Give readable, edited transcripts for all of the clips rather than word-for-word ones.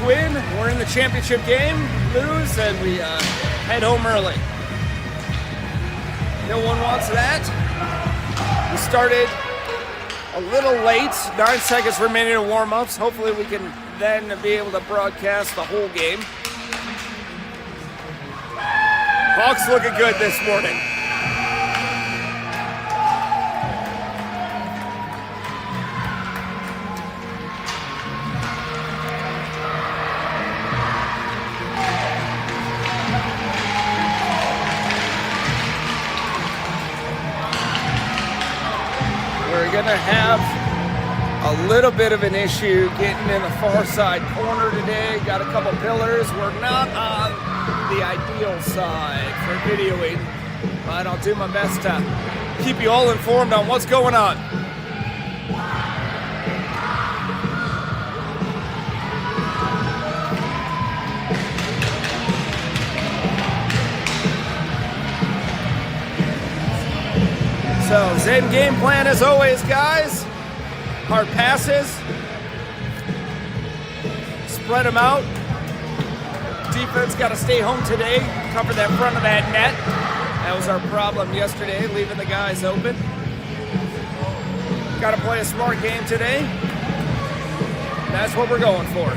win, we're in the championship game. Lose, and we head home early. No one wants that. We started a little late, 9 seconds remaining in warm-ups. Hopefully we can then be able to broadcast the whole game. Hawks looking good this morning. We're gonna have a little bit of an issue getting in the far side corner today. Got a couple pillars. We're not on the ideal side for videoing, but I'll do my best to keep you all informed on what's going on. So, same game plan as always, guys. Hard passes. Spread them out. Defense got to stay home today. Cover that front of that net. That was our problem yesterday, leaving the guys open. Got to play a smart game today. That's what we're going for.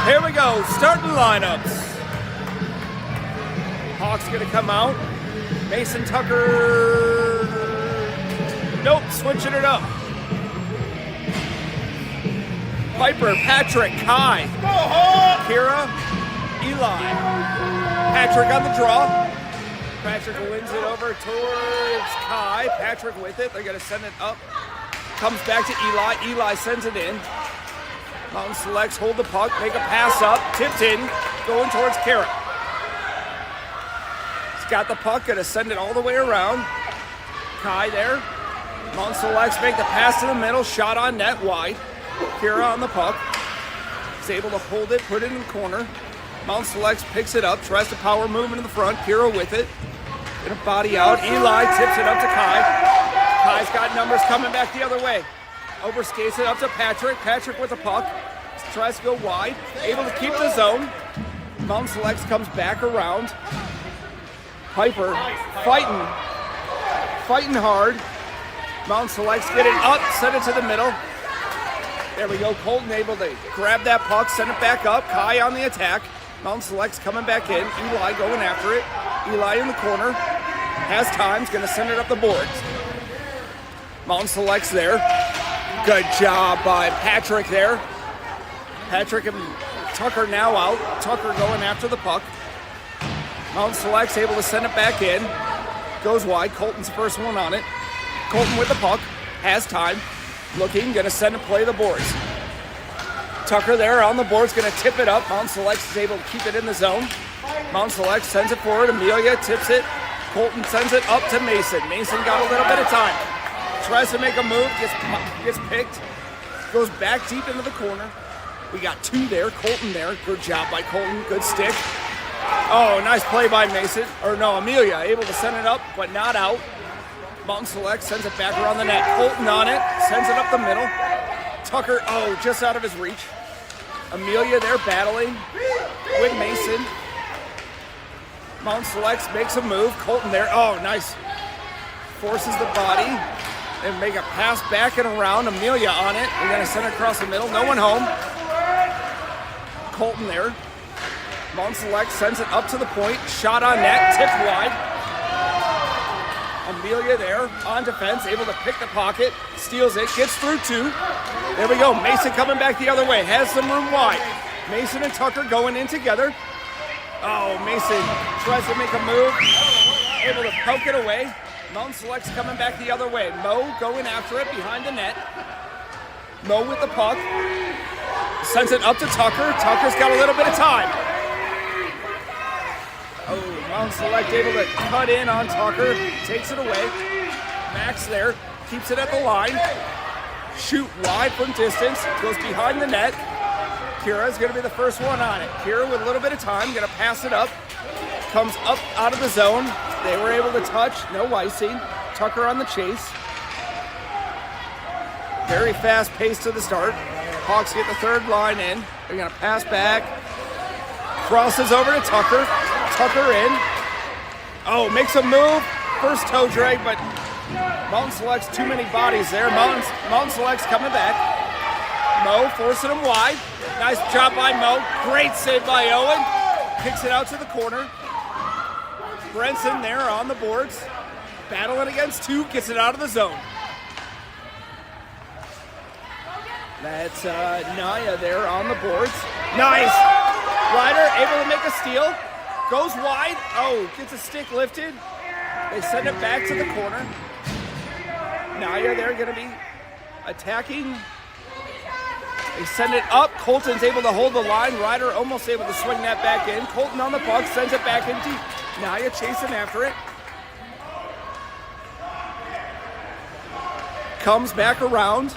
Here we go, starting lineups. Hawks gonna come out. Mason Tucker. Nope, switching it up. Piper, Patrick, Kai, Kira, Eli. Patrick on the draw. Patrick wins it over towards Kai. Patrick with it. They're gonna send it up. Comes back to Eli. Eli sends it in. Mountain selects, hold the puck, make a pass up, tipped in, going towards Kara. He's got the puck, gonna send it all the way around. Kai there. Mountain selects, make the pass to the middle, shot on net, wide. Kira on the puck. He's able to hold it, put it in the corner. Mountain selects, picks it up, tries to power move into the front. Kira with it. Gonna body out. Eli tips it up to Kai. Kai's got numbers coming back the other way. Overskates it up to Patrick. Patrick with the puck. Tries to go wide. Able to keep the zone. Mountain selects, comes back around. Piper fighting hard. Mountain selects, get it up, send it to the middle. There we go. Colton able to grab that puck, send it back up. Kai on the attack. Mountain selects coming back in. Eli going after it. Eli in the corner. Has time. He's going to send it up the boards. Mountain selects there. Good job by Patrick there. Patrick and Tucker now out. Tucker going after the puck. Mountain selects, able to send it back in. Goes wide. Colton's the first one on it. Colton with the puck. Has time. Looking, gonna send it play the boards. Tucker there on the boards, gonna tip it up. Mountain selects is able to keep it in the zone. Mountain selects sends it forward. Amelia tips it. Colton sends it up to Mason. Mason got a little bit of time. Tries to make a move, gets picked, goes back deep into the corner. We got two there, Colton there. Good job by Colton, good stick. Oh, nice play by Mason. Or no, Amelia, able to send it up, but not out. Mountain Select sends it back around the net. Colton on it, sends it up the middle. Tucker, oh, just out of his reach. Amelia there battling with Mason. Mountain Selects makes a move. Colton there, oh, nice. Forces the body and make a pass back and around. Amelia on it. We're gonna send it across the middle. No one home. Colton there. Mountain Select sends it up to the point. Shot on net, tipped wide. Amelia there on defense, able to pick the pocket, steals it, gets through two. There we go. Mason coming back the other way, has some room wide. Mason and Tucker going in together. Oh, Mason tries to make a move, able to poke it away. Mountain Select's coming back the other way. Mo going after it behind the net. Mo with the puck. sends it up to Tucker. Tucker's got a little bit of time. Oh, Mountain Select able to cut in on Tucker. Takes it away. Max there. Keeps it at the line. Shoot wide from distance. Goes behind the net. Kira's going to be the first one on it. Kira with a little bit of time. Going to pass it up. Comes up out of the zone. They were able to touch. No icing. Tucker on the chase. Very fast pace to the start. Hawks get the third line in. They're going to pass back. Crosses over to Tucker. Tucker in. Oh, makes a move. First toe drag, but Mountain Select's too many bodies there. Mountain Select's coming back. Mo forcing him wide. Nice job by Mo. Great save by Owen. Kicks it out to the corner. Brenson there on the boards. Battling against two. Gets it out of the zone. That's Naya there on the boards. Nice. Ryder able to make a steal. Goes wide. Oh, gets a stick lifted. They send it back to the corner. Naya they're going to be attacking. They send it up. Colton's able to hold the line. Ryder almost able to swing that back in. Colton on the puck, sends it back in deep. Naya chasing after it. Comes back around.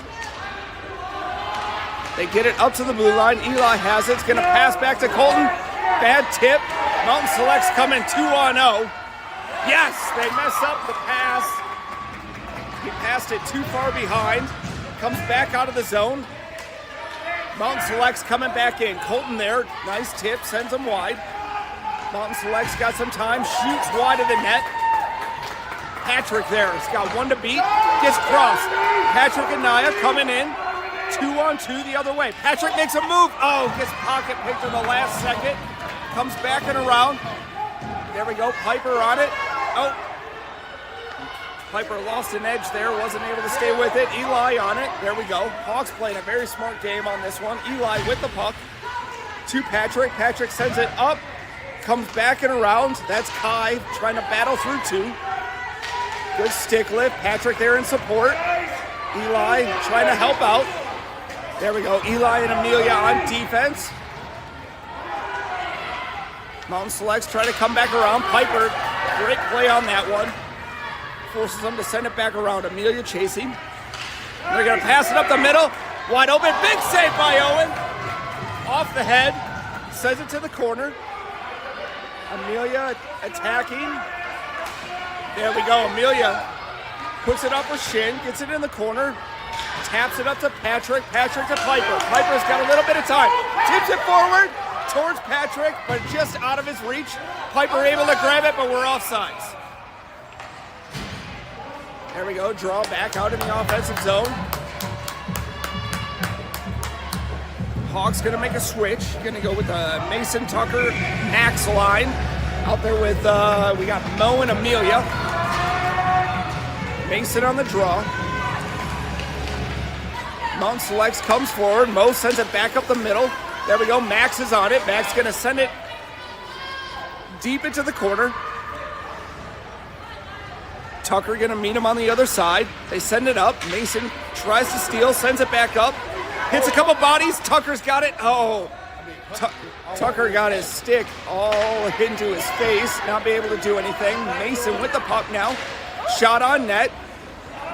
They get it up to the blue line. Eli has it. It's going to pass back to Colton. Bad tip. Mountain Select's coming 2-on-0. Yes, they mess up the pass. He passed it too far behind. Comes back out of the zone. Mountain Select's coming back in. Colton there. Nice tip. Sends him wide. Mountain Select's got some time. Shoots wide of the net. Patrick there. He's got one to beat. Gets crossed. Patrick and Naya coming in. 2-on-2 the other way. Patrick makes a move. Oh, gets pocket picked in the last second. Comes back and around. There we go. Piper on it. Oh. Piper lost an edge there. Wasn't able to stay with it. Eli on it. There we go. Hawks playing a very smart game on this one. Eli with the puck. To Patrick. Patrick sends it up. Comes back and around. That's Kai trying to battle through two. Good stick lift. Patrick there in support. Eli trying to help out. There we go. Eli and Amelia on defense. Mountain Selects try to come back around. Piper, great play on that one. Forces them to send it back around. Amelia chasing. They're going to pass it up the middle. Wide open. Big save by Owen. Off the head. Sends it to the corner. Amelia attacking. There we go. Amelia puts it up with Shin. Gets it in the corner. Taps it up to Patrick. Patrick to Piper. Piper's got a little bit of time. Tips it forward towards Patrick, but just out of his reach. Piper able to grab it, but we're offsides. There we go. Draw back out in the offensive zone. Hawks going to make a switch. Going to go with the Mason Tucker Max line. Out there with, we got Mo and Amelia. Mason on the draw. Mountain Selects comes forward. Mo sends it back up the middle. There we go. Max is on it. Max going to send it deep into the corner. Tucker going to meet him on the other side. They send it up. Mason tries to steal, sends it back up. Hits a couple bodies. Tucker's got it. Oh, Tucker got his stick all into his face. Not be able to do anything. Mason with the puck now. Shot on net.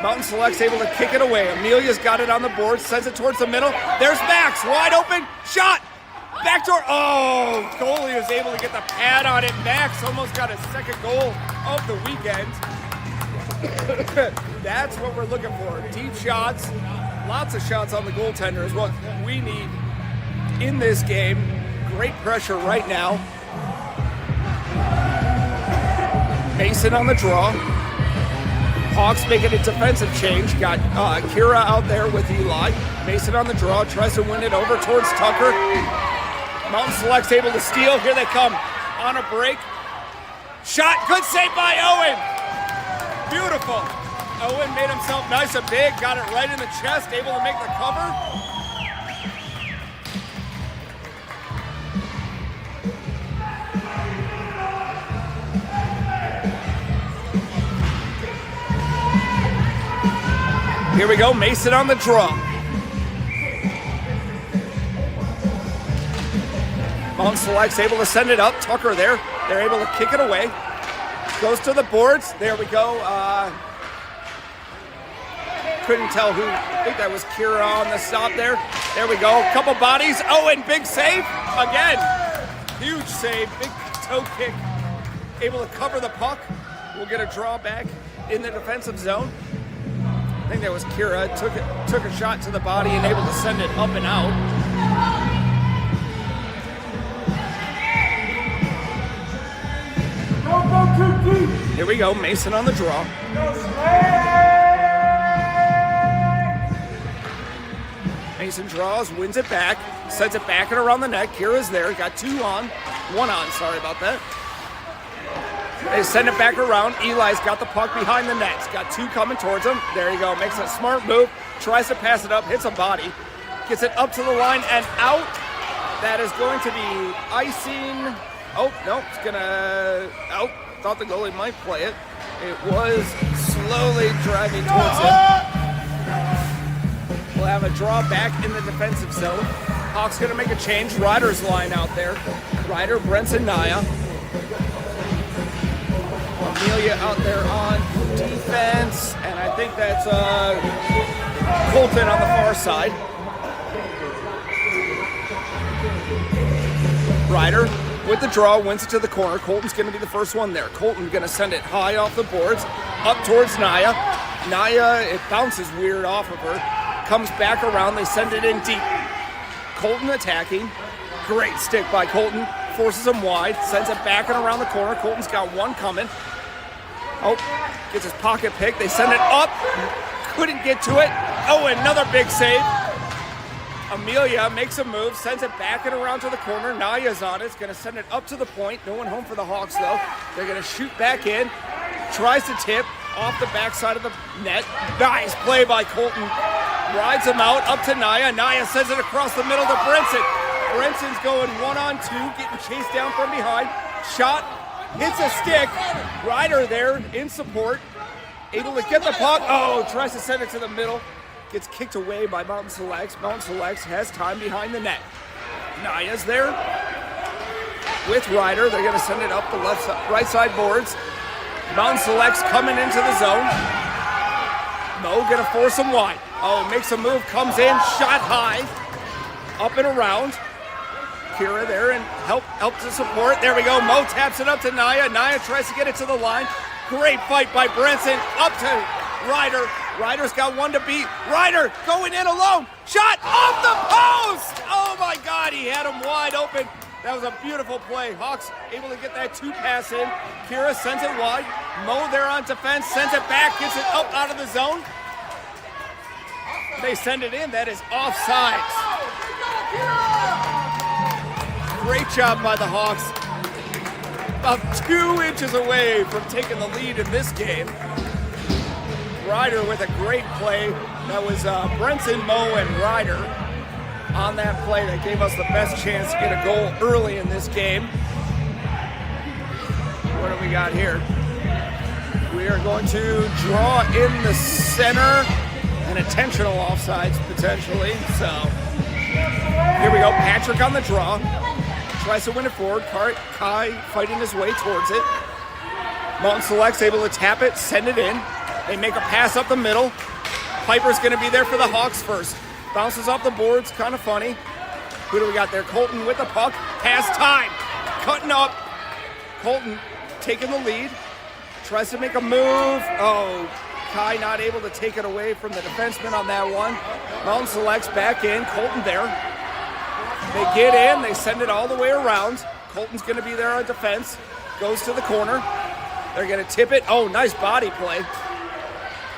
Mountain Select's able to kick it away. Amelia's got it on the board, sends it towards the middle. There's Max, wide open, shot! Backdoor, oh! Goalie is able to get the pad on it. Max almost got his second goal of the weekend. That's what we're looking for. Deep shots, lots of shots on the goaltender is what we need in this game. Great pressure right now. Mason on the draw. Hawks making a defensive change. Got Kira out there with Eli. Mason on the draw, tries to win it over towards Tucker. Mountain Select's able to steal. Here they come on a break. Shot, good save by Owen. Beautiful. Owen made himself nice and big, got it right in the chest, able to make the cover. Here we go, Mason on the draw. Mountain Select's able to send it up. Tucker there. They're able to kick it away. Goes to the boards. There we go. Couldn't tell who. I think that was Kira on the stop there. There we go. Couple bodies. Oh, and big save again. Huge save. Big toe kick. Able to cover the puck. We'll get a draw back in the defensive zone. I think that was Kira. Took a shot to the body and able to send it up and out. Here we go. Mason on the draw. Mason draws, wins it back, sends it back and around the net. Kira's there, got one on, sorry about that. They send it back around. Eli's got the puck behind the net. He's got two coming towards him. There you go, makes a smart move, tries to pass it up, hits a body, gets it up to the line and out. That is going to be icing. Oh, no, it's gonna, thought the goalie might play it. It was slowly driving towards him. We'll have a draw back in the defensive zone. Hawks gonna make a change. Ryder's line out there. Ryder, Brenson, Naya. Amelia out there on defense. And I think that's Colton on the far side. Ryder with the draw, wins it to the corner. Colton's gonna be the first one there. Colton gonna send it high off the boards, up towards Naya. Naya, it bounces weird off of her. Comes back around, they send it in deep. Colton attacking. Great stick by Colton. Forces him wide, sends it back and around the corner. Colton's got one coming. Oh, gets his pocket pick. They send it up. Couldn't get to it. Oh, another big save. Amelia makes a move, sends it back and around to the corner. Naya's on it. It's going to send it up to the point. No one home for the Hawks, though. They're going to shoot back in. Tries to tip off the backside of the net. Nice play by Colton. Rides him out, up to Naya. Naya sends it across the middle to Brenson. Brenson's going 1-on-2, getting chased down from behind. Shot, hits a stick. Ryder there in support. Able to get the puck. Oh, tries to send it to the middle. Gets kicked away by Mountain Selects. Mountain Selects has time behind the net. Naya's there with Ryder. They're going to send it up the right side boards. Mountain Selects coming into the zone. Mo going to force him wide. Oh, makes a move, comes in, shot high, up and around. Kira there and help to support. There we go. Mo taps it up to Naya. Naya tries to get it to the line. Great fight by Brenson. Up to Ryder. Ryder's got one to beat. Ryder going in alone. Shot off the post. Oh my God, he had him wide open. That was a beautiful play. Hawks able to get that two pass in. Kira sends it wide. Mo there on defense, sends it back, gets it up out of the zone. They send it in. That is offsides. Great job by the Hawks. About 2 inches away from taking the lead in this game. Ryder with a great play. That was Brenson, Mo, and Ryder on that play that gave us the best chance to get a goal early in this game. What do we got here? We are going to draw in the center. And intentional offsides, potentially. So, here we go. Patrick on the draw. Tries to win it forward. Kai fighting his way towards it. Mountain Select's able to tap it, send it in. They make a pass up the middle. Piper's going to be there for the Hawks first. Bounces off the boards, kind of funny. Who do we got there? Colton with the puck. Pass time. Cutting up. Colton taking the lead. Tries to make a move. Oh, Kai not able to take it away from the defenseman on that one. Mountain Selects back in. Colton there. They get in. They send it all the way around. Colton's going to be there on defense. Goes to the corner. They're going to tip it. Oh, nice body play.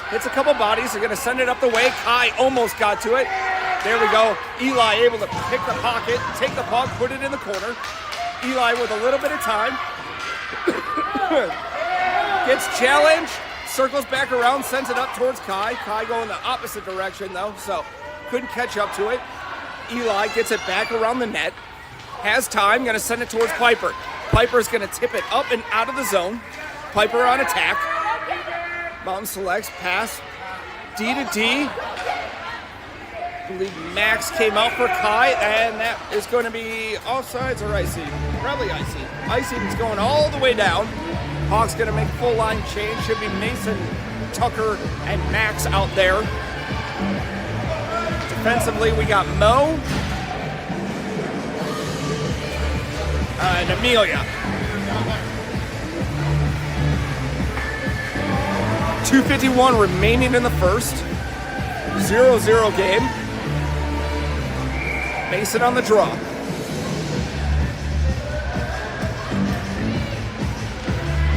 Hits a couple bodies. They're going to send it up the way. Kai almost got to it. There we go. Eli able to pick the pocket, take the puck, put it in the corner. Eli with a little bit of time. Gets challenged. Circles back around, sends it up towards Kai. Kai going the opposite direction, though, so couldn't catch up to it. Eli gets it back around the net. Has time, going to send it towards Piper. Piper's going to tip it up and out of the zone. Piper on attack. Mountain Selects pass D to D. I believe Max came out for Kai, and that is going to be offsides or icy. Probably icy. Icy is going all the way down. Hawks going to make full line change. Should be Mason, Tucker, and Max out there. Defensively, we got Mo and Amelia. 2:51 remaining in the first. 0-0 game. Mason on the draw.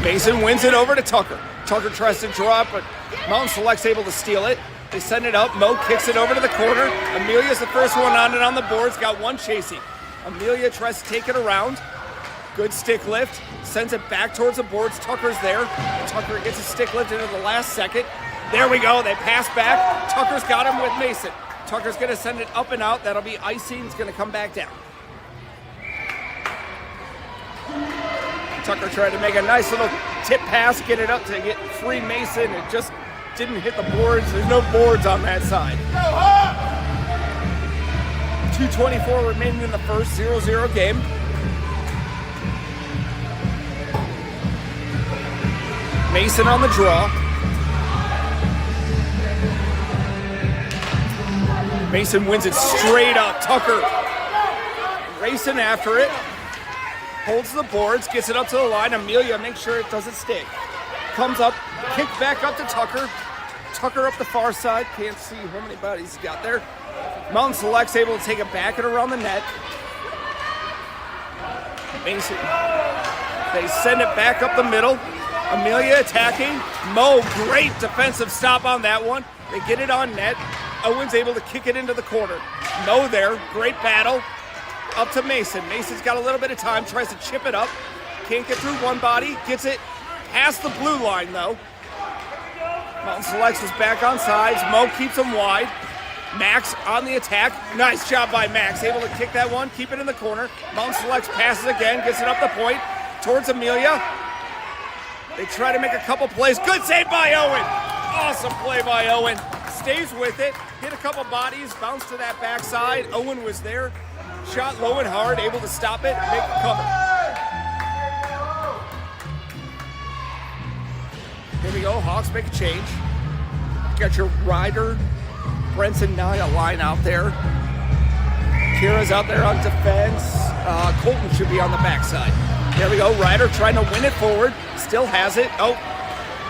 Mason wins it over to Tucker. Tucker tries to draw it, but Mountain Select's able to steal it. They send it up. Mo kicks it over to the corner. Amelia's the first one on it on the boards. Got one chasing. Amelia tries to take it around. Good stick lift. Sends it back towards the boards. Tucker's there. Tucker gets a stick lift into the last second. There we go. They pass back. Tucker's got him with Mason. Tucker's going to send it up and out. That'll be icing. It's going to come back down. Tucker tried to make a nice little tip pass, get it up to get free Mason. It just didn't hit the boards. There's no boards on that side. 2:24 remaining in the first. 0-0 game. Mason on the draw. Mason wins it straight up. Tucker racing after it. Holds the boards, gets it up to the line. Amelia makes sure it doesn't stick. Comes up, kick back up to Tucker. Tucker up the far side. Can't see how many bodies he's got there. Mountain Select's able to take it back and around the net. Mason. They send it back up the middle. Amelia attacking. Mo, great defensive stop on that one. They get it on net. Owen's able to kick it into the corner. Mo there, great battle. Up to Mason. Mason's got a little bit of time, tries to chip it up. Can't get through one body, gets it past the blue line though. Mountain Selects was back on sides. Mo keeps him wide. Max on the attack. Nice job by Max. Able to kick that one, keep it in the corner. Mountain Selects passes again, gets it up the point. Towards Amelia. They try to make a couple plays. Good save by Owen. Awesome play by Owen. Stays with it. Hit a couple bodies. Bounced to that backside. Owen was there. Shot low and hard. Able to stop it. Make the cover. Here we go. Hawks make a change. You got your Ryder, Brenton Nia line out there. Kira's out there on defense. Colton should be on the backside. There we go. Ryder trying to win it forward. Still has it. Oh,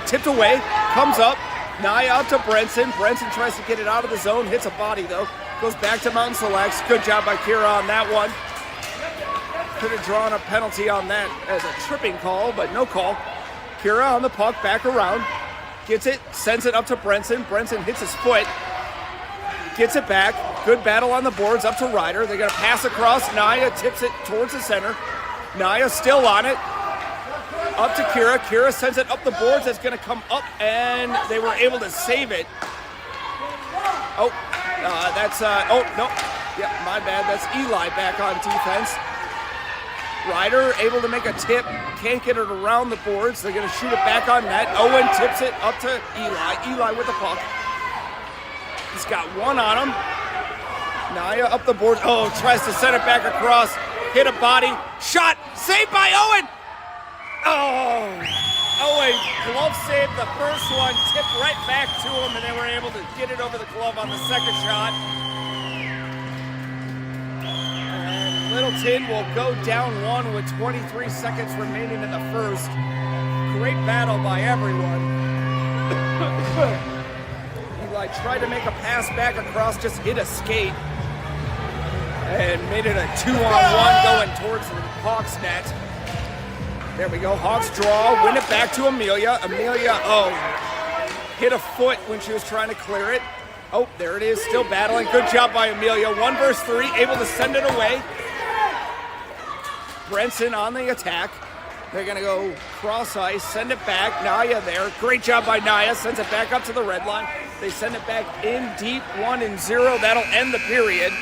tipped away. Comes up. Nia out to Brenton. Brenton tries to get it out of the zone. Hits a body though. Goes back to Mountain Selects. Good job by Kira on that one. Could have drawn a penalty on that as a tripping call, but no call. Kira on the puck, back around. Gets it, sends it up to Brenton. Brenton hits his foot. Gets it back. Good battle on the boards up to Ryder. They're going to pass across. Nia tips it towards the center. Nia still on it. Up to Kira. Kira sends it up the boards. That's going to come up, and they were able to save it. Oh, oh, no. Yeah, my bad. That's Eli back on defense. Ryder able to make a tip. Can't get it around the boards. They're going to shoot it back on net. Owen tips it up to Eli. Eli with the puck. He's got one on him. Nia up the boards. Oh, tries to send it back across. Hit a body. Shot. Saved by Owen. Oh. Owen, glove saved the first one. Tipped right back to him, and they were able to get it over the glove on the second shot. And Littleton will go down one with 23 seconds remaining in the first. Great battle by everyone. Eli tried to make a pass back across, just hit a skate. And made it a 2-on-1 going towards the Hawks net. There we go, Hawks draw, win it back to Amelia. Amelia, hit a foot when she was trying to clear it. Oh, there it is, still battling. Good job by Amelia. 1 versus 3, able to send it away. Brenton on the attack. They're gonna go cross ice, send it back. Nia there, great job by Nia, sends it back up to the red line. They send it back in deep, 1-0. That'll end the period.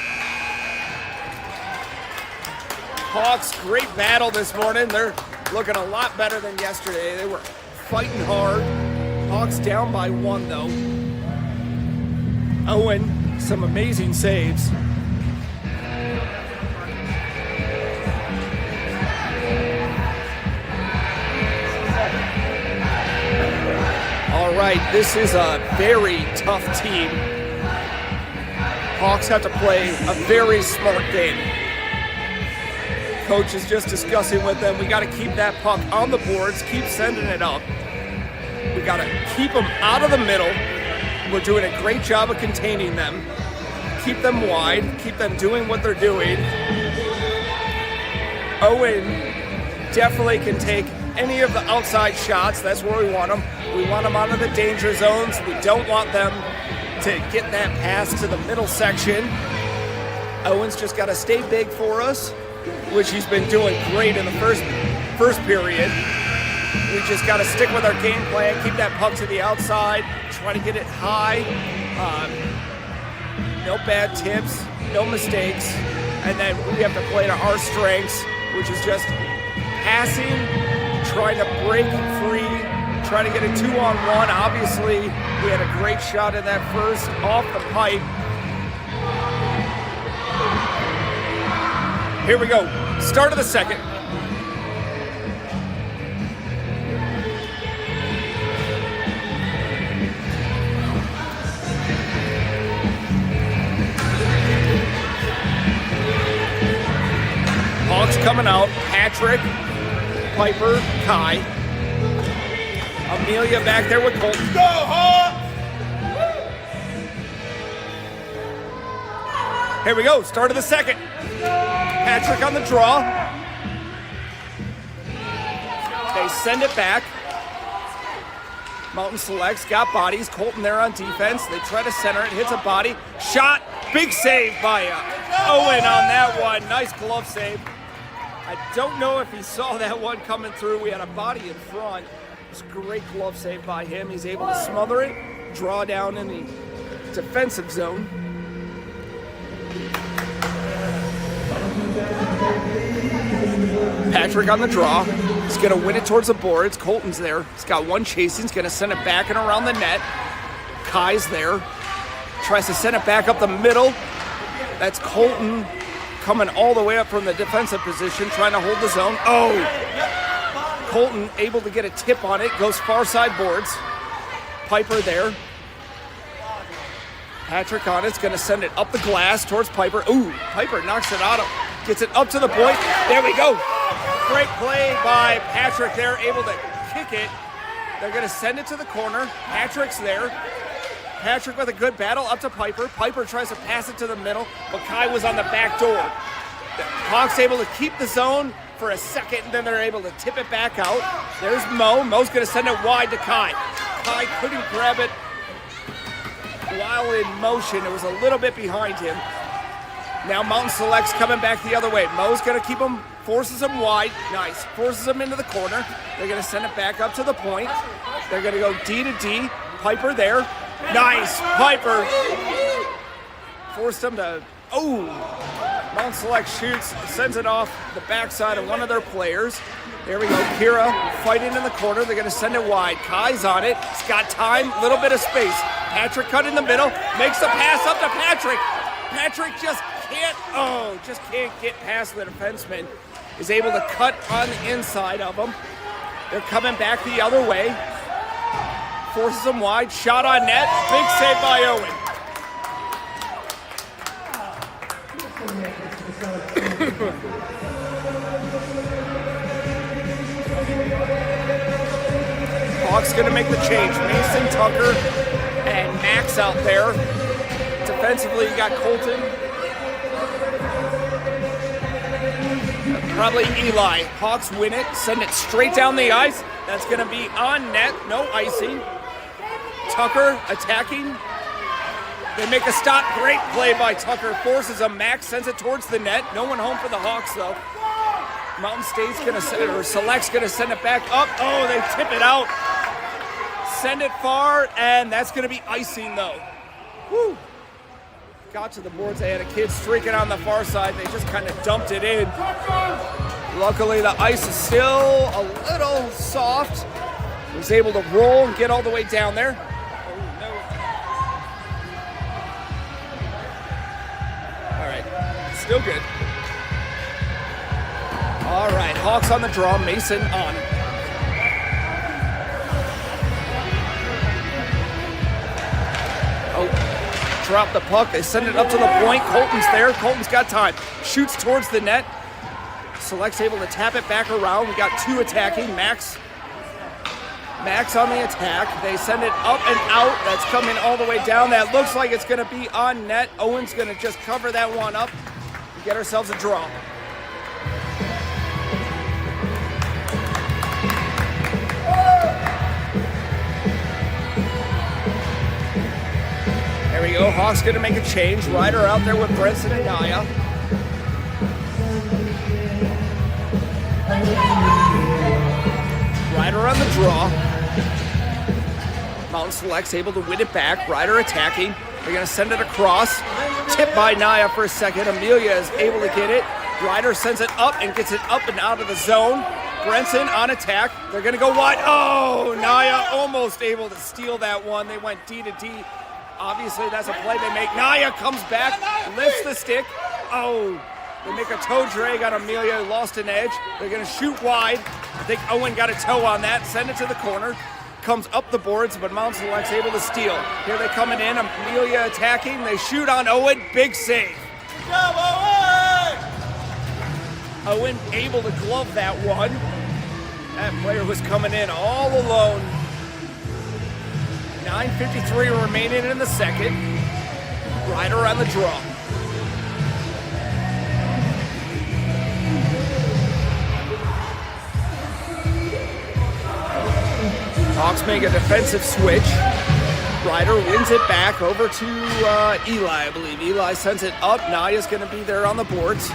Hawks, great battle this morning. They're looking a lot better than yesterday. They were fighting hard. Hawks down by 1 though. Owen Some amazing saves. All right, this is a very tough team. Hawks have to play a very smart game. Coach is just discussing with them, we got to keep that puck on the boards, keep sending it up. We got to keep them out of the middle. We're doing a great job of containing them. Keep them wide, keep them doing what they're doing. Owen definitely can take any of the outside shots. That's where we want them. We want them out of the danger zones. We don't want them to get that pass to the middle section. Owen's just got to stay big for us, which he's been doing great in the first period. We just got to stick with our game plan, keep that puck to the outside, try to get it high. No bad tips, no mistakes, and then we have to play to our strengths, which is just passing, trying to break free, trying to get a 2-on-1. Obviously, we had a great shot in that first off the pipe. Here we go, start of the second. Hawks coming out, Patrick, Piper, Kai. Amelia back there with Colton. Go Hawks! Here we go, start of the second. Patrick on the draw. They send it back. Mountain Selects got bodies. Colton there on defense. They try to center it, hits a body. Shot, big save by Owen on that one. Nice glove save. I don't know if he saw that one coming through. We had a body in front. It's a great glove save by him. He's able to smother it, draw down in the defensive zone. Patrick on the draw. He's going to win it towards the boards. Colton's there. He's got one chasing. He's going to send it back and around the net. Kai's there. Tries to send it back up the middle. That's Colton coming all the way up from the defensive position, trying to hold the zone. Oh! Colton able to get a tip on it. Goes far side boards. Piper there. Patrick on it's going to send it up the glass towards Piper. Ooh, Piper knocks it out. Gets it up to the point. There we go. Great play by Patrick there, able to kick it. They're going to send it to the corner. Patrick's there. Patrick with a good battle up to Piper. Piper tries to pass it to the middle, but Kai was on the back door. The Hawks able to keep the zone for a second, and then they're able to tip it back out. There's Mo. Mo's going to send it wide to Kai. Kai couldn't grab it while in motion. It was a little bit behind him. Now Mountain Select's coming back the other way. Mo's going to keep him, forces him wide. Nice. Forces him into the corner. They're going to send it back up to the point. They're going to go D to D. Piper there. Nice. Piper forced him to, Mountain Select shoots, sends it off the backside of one of their players. There we go. Kira fighting in the corner. They're going to send it wide. Kai's on it. He's got time, little bit of space. Patrick cut in the middle. Makes the pass up to Patrick. Patrick just can't get past the defenseman. Is able to cut on the inside of him. They're coming back the other way. Forces him wide. Shot on net. Big save by Owen. Hawks going to make the change. Mason, Tucker, and Max out there. Defensively, you got Colton. Probably Eli. Hawks win it. Send it straight down the ice. That's going to be on net. No icing. Tucker attacking. They make a stop. Great play by Tucker. Forces him. Max sends it towards the net. No one home for the Hawks, though. Mountain State's going to send it, or Select's going to send it back up. Oh, they tip it out. Send it far, and that's going to be icing, though. Woo. Got to the boards. They had a kid streaking on the far side. They just kind of dumped it in. Luckily, the ice is still a little soft. Was able to roll and get all the way down there. Still good. All right, Hawks on the draw, Mason on. Oh, drop the puck. They send it up to the point. Colton's there. Colton's got time. Shoots towards the net. Select's able to tap it back around. We got two attacking. Max on the attack. They send it up and out. That's coming all the way down. That looks like it's going to be on net. Owen's going to just cover that one up and get ourselves a draw. There we go. Hawks going to make a change. Ryder out there with Brenson and Naya. Ryder on the draw. Mountain Select's able to win it back. Ryder attacking. They're going to send it across. Tipped by Naya for a second. Amelia is able to get it. Ryder sends it up and gets it up and out of the zone. Brenson on attack. They're going to go wide. Oh, Naya almost able to steal that one. They went D to D. Obviously, that's a play they make. Naya comes back, lifts the stick. Oh, they make a toe drag on Amelia, lost an edge. They're going to shoot wide. I think Owen got a toe on that. Send it to the corner. Comes up the boards, but Mount Select's able to steal. Here they coming in. Amelia attacking. They shoot on Owen. Big save. Good job, Owen! Owen able to glove that one. That player was coming in all alone. 9:53 remaining in the second. Ryder on the draw. Hawks make a defensive switch. Ryder wins it back over to Eli, I believe. Eli sends it up. Naya's going to be there on the boards.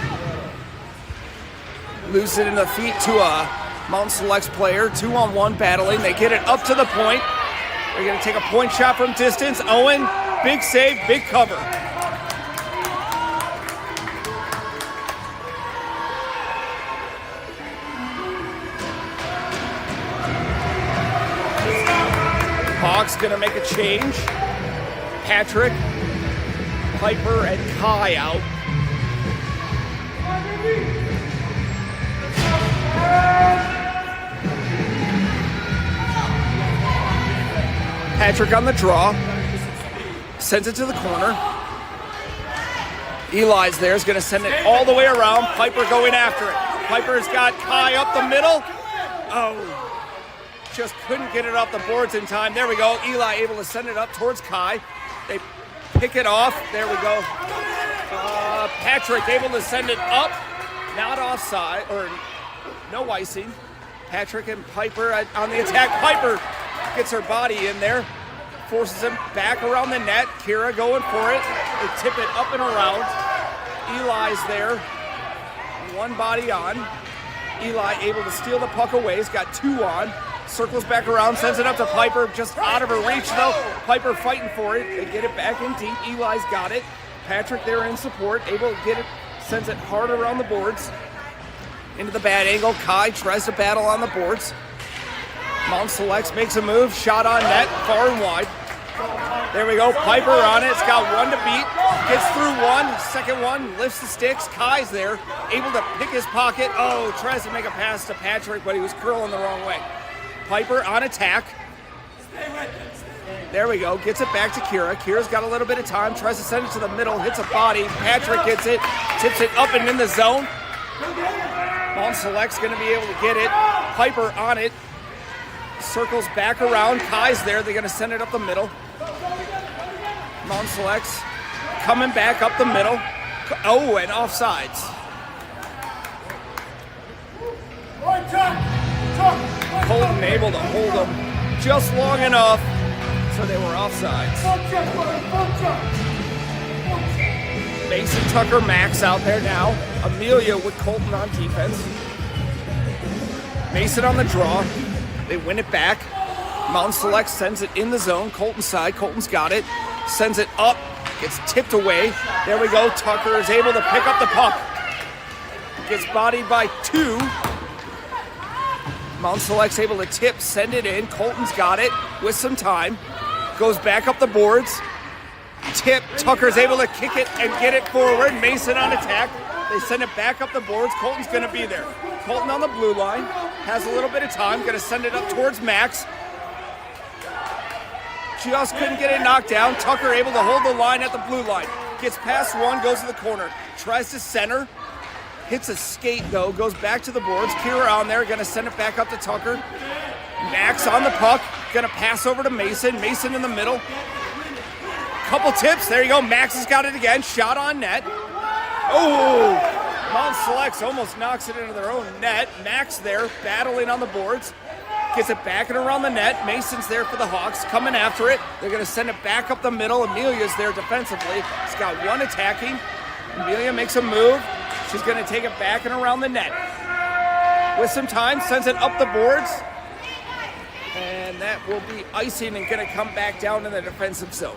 Loses it in the feet to a Mountain Selects player. 2-on-1 battling. They get it up to the point. They're going to take a point shot from distance. Owen, big save, big cover. Hawks going to make a change. Patrick, Piper, and Kai out. Patrick on the draw. Sends it to the corner. Eli's there. Is going to send it all the way around. Piper going after it. Piper's got Kai up the middle. Oh. Just couldn't get it off the boards in time. There we go. Eli able to send it up towards Kai. They pick it off. There we go. Patrick able to send it up. Not offside, or no icing. Patrick and Piper on the attack. Piper gets her body in there. Forces him back around the net. Kira going for it. They tip it up and around. Eli's there. One body on. Eli able to steal the puck away. He's got two on. Circles back around, sends it up to Piper, just out of her reach though. Piper fighting for it. They get it back in deep. Eli's got it. Patrick there in support, able to get it, sends it hard around the boards. Into the bad angle. Kai tries to battle on the boards. Mountain Selects makes a move, shot on net, far and wide. There we go, Piper on it. It's got one to beat. Gets through one, second one, lifts the sticks. Kai's there, able to pick his pocket. Oh, tries to make a pass to Patrick, but he was curling the wrong way. Piper on attack. There we go. Gets it back to Kira. Kira's got a little bit of time. Tries to send it to the middle. Hits a body. Patrick gets it. Tips it up and in the zone. Mountain Select's going to be able to get it. Piper on it. Circles back around. Kai's there. They're going to send it up the middle. Mountain Select's coming back up the middle. Oh, and offsides. Colton able to hold them just long enough so they were offsides. Mason Tucker Max out there now. Amelia with Colton on defense. Mason on the draw. They win it back. Mountain Select sends it in the zone. Colton's side. Colton's got it. Sends it up. Gets tipped away. There we go. Tucker is able to pick up the puck. Gets bodied by two. Mountain Select's able to tip, send it in. Colton's got it with some time. Goes back up the boards. tip. Tucker's able to kick it and get it forward. Mason on attack. They send it back up the boards. Colton's going to be there. Colton on the blue line. Has a little bit of time. Going to send it up towards Max. Just couldn't get it knocked down. Tucker able to hold the line at the blue line. Gets past one, goes to the corner. Tries to center. Hits a skate, though. Goes back to the boards. Kira on there. Going to send it back up to Tucker. Max on the puck. Going to pass over to Mason. Mason in the middle. Couple tips. There you go. Max has got it again. Shot on net. Oh! Mount Selects almost knocks it into their own net. Max there, battling on the boards. Gets it back and around the net. Mason's there for the Hawks, coming after it. They're going to send it back up the middle. Amelia's there defensively. He's got one attacking. Amelia makes a move. She's going to take it back and around the net. With some time, sends it up the boards. And that will be icing and going to come back down in the defensive zone.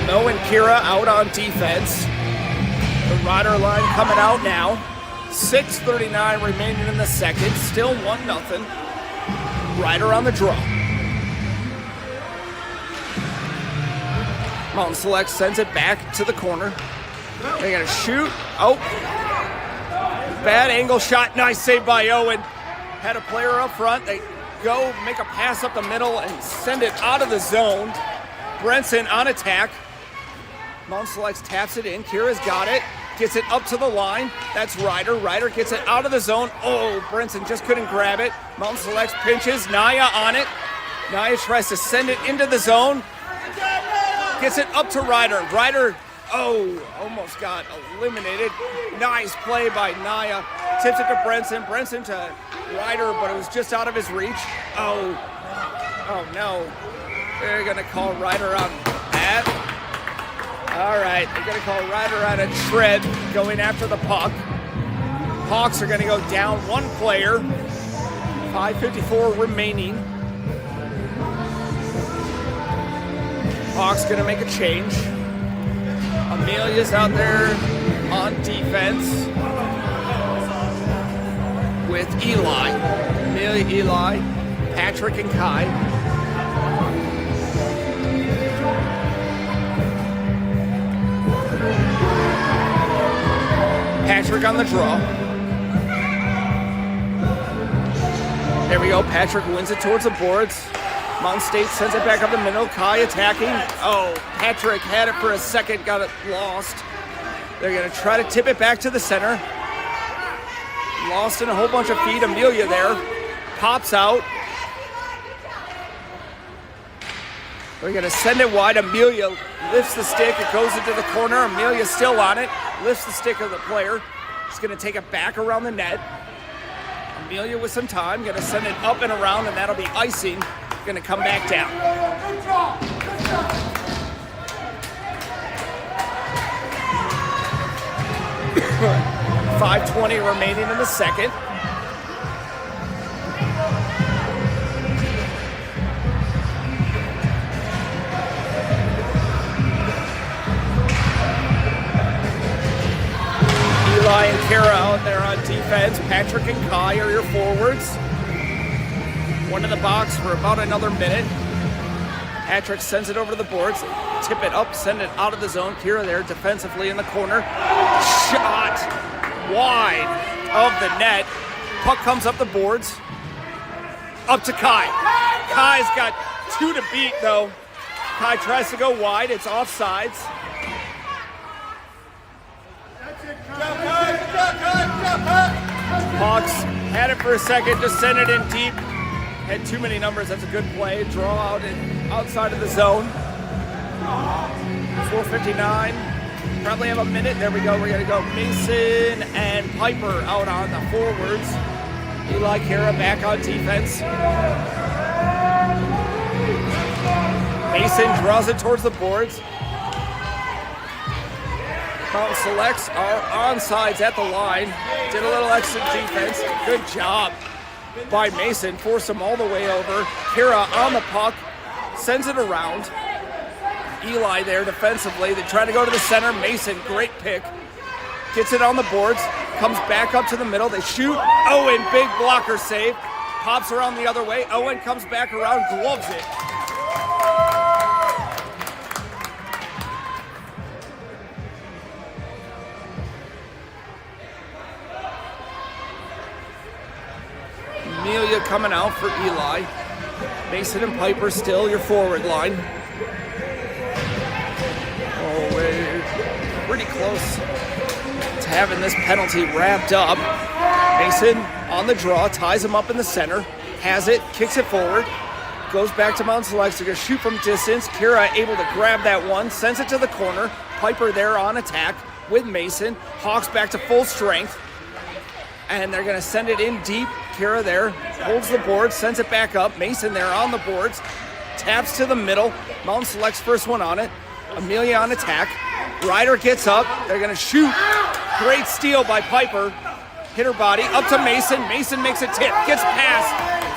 Mo and Kira out on defense. The Rider line coming out now. 6:39 remaining in the second. Still 1-0. Rider on the draw. Mountain Select sends it back to the corner. They're going to shoot. Oh. Bad angle shot. Nice save by Owen. Had a player up front. They go make a pass up the middle and send it out of the zone. Brenson on attack. Mountain Selects taps it in. Kira's got it. Gets it up to the line. That's Ryder. Ryder gets it out of the zone. Oh, Brenson just couldn't grab it. Mountain Selects pinches. Naya on it. Naya tries to send it into the zone. Gets it up to Ryder. Ryder, almost got eliminated. Nice play by Naya. Tips it to Brenson. Brenson to Ryder, but it was just out of his reach. Oh no. They're going to call Ryder on that. All right, they're going to call Ryder out of tread going after the puck. Hawks are going to go down one player. 5:54 remaining. Hawks going to make a change. Amelia's out there on defense with Eli. Amelia, Eli, Patrick, and Kai. Patrick on the draw. There we go. Patrick wins it towards the boards. Mountain State sends it back up the middle. Kai attacking. Oh, Patrick had it for a second, got it lost. They're going to try to tip it back to the center. Lost in a whole bunch of feet. Amelia there. Pops out. They're going to send it wide. Amelia lifts the stick. It goes into the corner. Amelia's still on it. Lifts the stick of the player. She's going to take it back around the net. Amelia with some time. Going to send it up and around, and that'll be icing. Going to come back down. 5:20 remaining in the second. Eli and Kara out there on defense. Patrick and Kai are your forwards. One in the box for about another minute. Patrick sends it over to the boards. Tip it up, send it out of the zone. Kira there defensively in the corner. Shot wide of the net. Puck comes up the boards. Up to Kai. Kai's got two to beat though. Kai tries to go wide. It's offsides. Hawks had it for a second, just sent it in deep. Had too many numbers, that's a good play. Draw out and outside of the zone. 4:59. Probably have a minute. There we go. We're going to go Mason and Piper out on the forwards. Eli Kara back on defense. Mason draws it towards the boards. Mountain Selects are onsides at the line. Did a little extra defense. Good job by Mason. Forced him all the way over. Kira on the puck. Sends it around. Eli there defensively. They try to go to the center. Mason, great pick. gets it on the boards, comes back up to the middle. They shoot. Owen, big blocker save. Pops around the other way. Owen comes back around, gloves it. Amelia coming out for Eli. Mason and Piper still your forward line. Oh, we're pretty close to having this penalty wrapped up. Mason on the draw, ties him up in the center, has it, kicks it forward, goes back to Mountain Selects. They're going to shoot from distance. Kira able to grab that one, sends it to the corner. Piper there on attack with Mason. Hawks back to full strength. And they're going to send it in deep. Kira there holds the board, sends it back up. Mason there on the boards. Taps to the middle. Mountain Selects first one on it. Amelia on attack. Ryder gets up. They're going to shoot. Great steal by Piper. Hit her body. Up to Mason. Mason makes a tip. Gets past.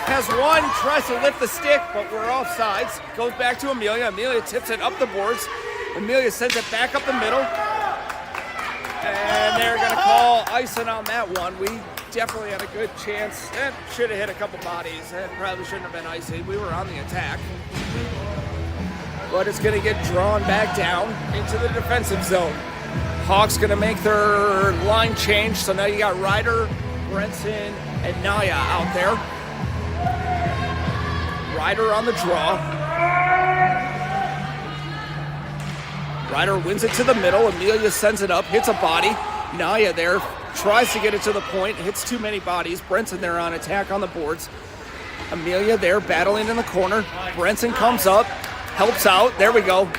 Has one. Tries to lift the stick, but we're offsides. Goes back to Amelia. Amelia tips it up the boards. Amelia sends it back up the middle. And they're going to call icing on that one. We definitely had a good chance. That should have hit a couple bodies. That probably shouldn't have been icy. We were on the attack. But it's going to get drawn back down into the defensive zone. Hawks going to make their line change. So now you got Ryder, Brenson, and Naya out there. Ryder on the draw. Ryder wins it to the middle. Amelia sends it up, hits a body. Naya there tries to get it to the point, hits too many bodies. Brenson there on attack on the boards. Amelia there battling in the corner. Brenson comes up, helps out. There we go.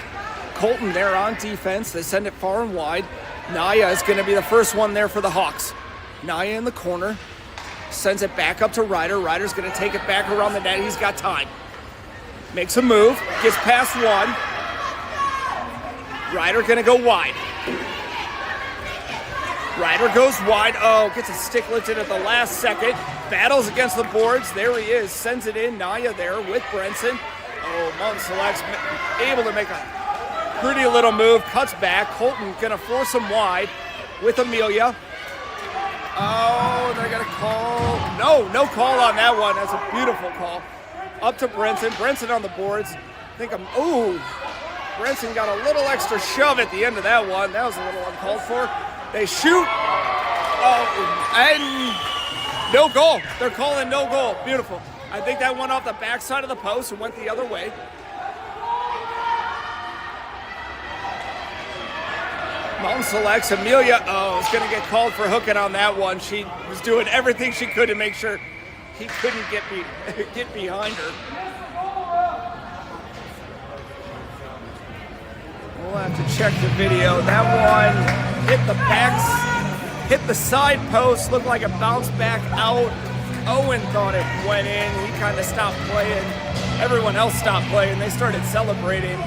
Colton there on defense. They send it far and wide. Naya is going to be the first one there for the Hawks. Naya in the corner. Sends it back up to Ryder. Ryder's going to take it back around the net. He's got time. Makes a move. Gets past one. Ryder gonna go wide. Ryder goes wide. Oh, gets a stick lifted at the last second. Battles against the boards. There he is. Sends it in. Naya there with Brenson. Oh, Mountain Selects able to make a pretty little move. Cuts back. Colton gonna force him wide with Amelia. Oh, they're gonna call. No call on that one. That's a beautiful call. Up to Brenson. Brenson on the boards. Brenson got a little extra shove at the end of that one. That was a little uncalled for. They shoot. Oh, and no goal. They're calling no goal. Beautiful. I think that went off the backside of the post and went the other way. Mountain Selects. Amelia, is going to get called for hooking on that one. She was doing everything she could to make sure he couldn't get behind her. We'll have to check the video. That one hit the side post, looked like it bounced back out. Owen thought it went in. He kind of stopped playing. Everyone else stopped playing. They started celebrating.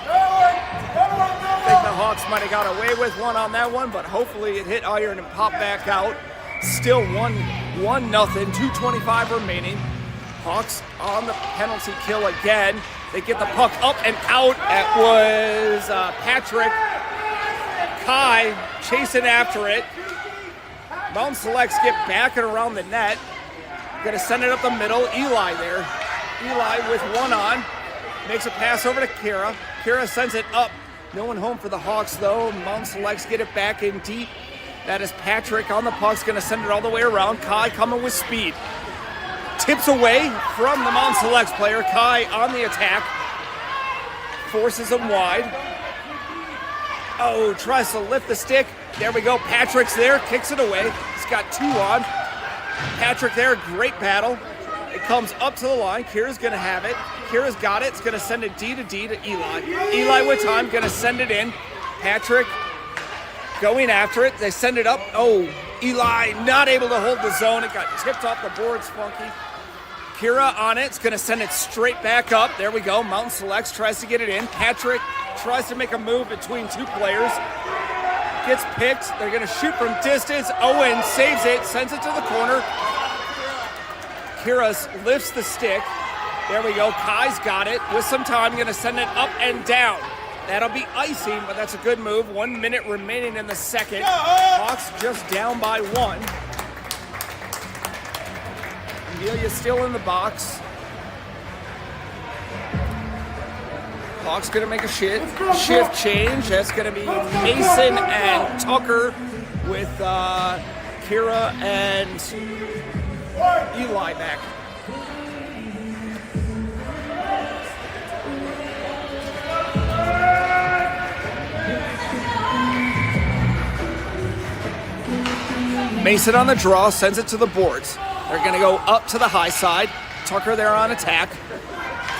I think the Hawks might have got away with one on that one, but hopefully it hit iron and popped back out. Still 1-0, 2:25 remaining. Hawks on the penalty kill again. They get the puck up and out. It was Patrick. Kai chasing after it. Mountain Selects get back and around the net. Gonna send it up the middle. Eli there. Eli with one on. Makes a pass over to Kira. Kira sends it up. No one home for the Hawks though. Mountain Selects get it back in deep. That is Patrick on the puck. Gonna send it all the way around. Kai coming with speed. Tips away from the Mountain Selects player. Kai on the attack. Forces him wide. Oh, tries to lift the stick. There we go. Patrick's there. Kicks it away. He's got two on. Patrick there. Great battle. It comes up to the line. Kira's going to have it. Kira's got it. It's going to send it D to Eli. Eli with time. Going to send it in. Patrick going after it. They send it up. Oh, Eli not able to hold the zone. It got tipped off the boards funky. Kira on it. It's going to send it straight back up. There we go. Mountain Selects tries to get it in. Patrick tries to make a move between two players. Gets picked. They're going to shoot from distance. Owen saves it. Sends it to the corner. Kira lifts the stick. There we go. Kai's got it. With some time, going to send it up and down. That'll be icing, but that's a good move. 1 minute remaining in the second. Hawks just down by 1. Amelia's still in the box. Hawks gonna make a shift change. That's gonna be Mason and Tucker with Kira and Eli back. Mason on the draw, sends it to the boards. They're going to go up to the high side. Tucker there on attack.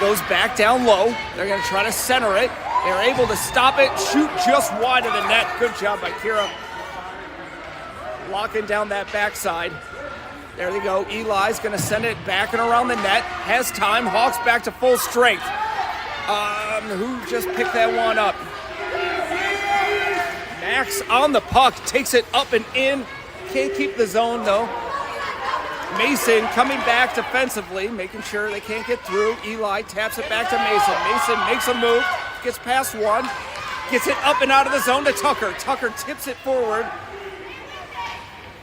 Goes back down low. They're going to try to center it. They're able to stop it, shoot just wide of the net. Good job by Kira. Locking down that backside. There they go. Eli's going to send it back and around the net. Has time. Hawks back to full strength. Who just picked that one up? Max on the puck. Takes it up and in. Can't keep the zone though. Mason coming back defensively, making sure they can't get through. Eli taps it back to Mason. Mason makes a move, gets past one, gets it up and out of the zone to Tucker. Tucker tips it forward,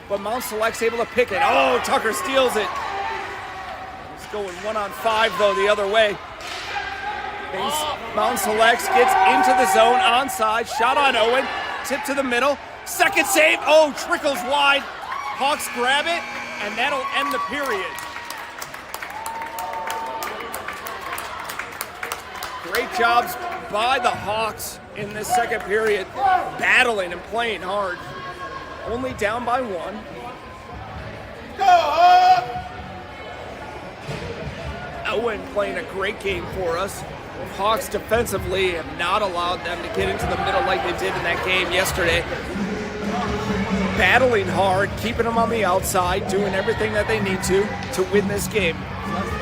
but Mount Select's able to pick it. Oh, Tucker steals it. He's going 1-on-5 though the other way. Mount Select gets into the zone, onside, shot on Owen, tip to the middle. Second save, oh, trickles wide. Hawks grab it, and that'll end the period. Great jobs by the Hawks in this second period, battling and playing hard. Only down by 1. Owen playing a great game for us. Hawks defensively have not allowed them to get into the middle like they did in that game yesterday. Battling hard, keeping them on the outside, doing everything that they need to win this game.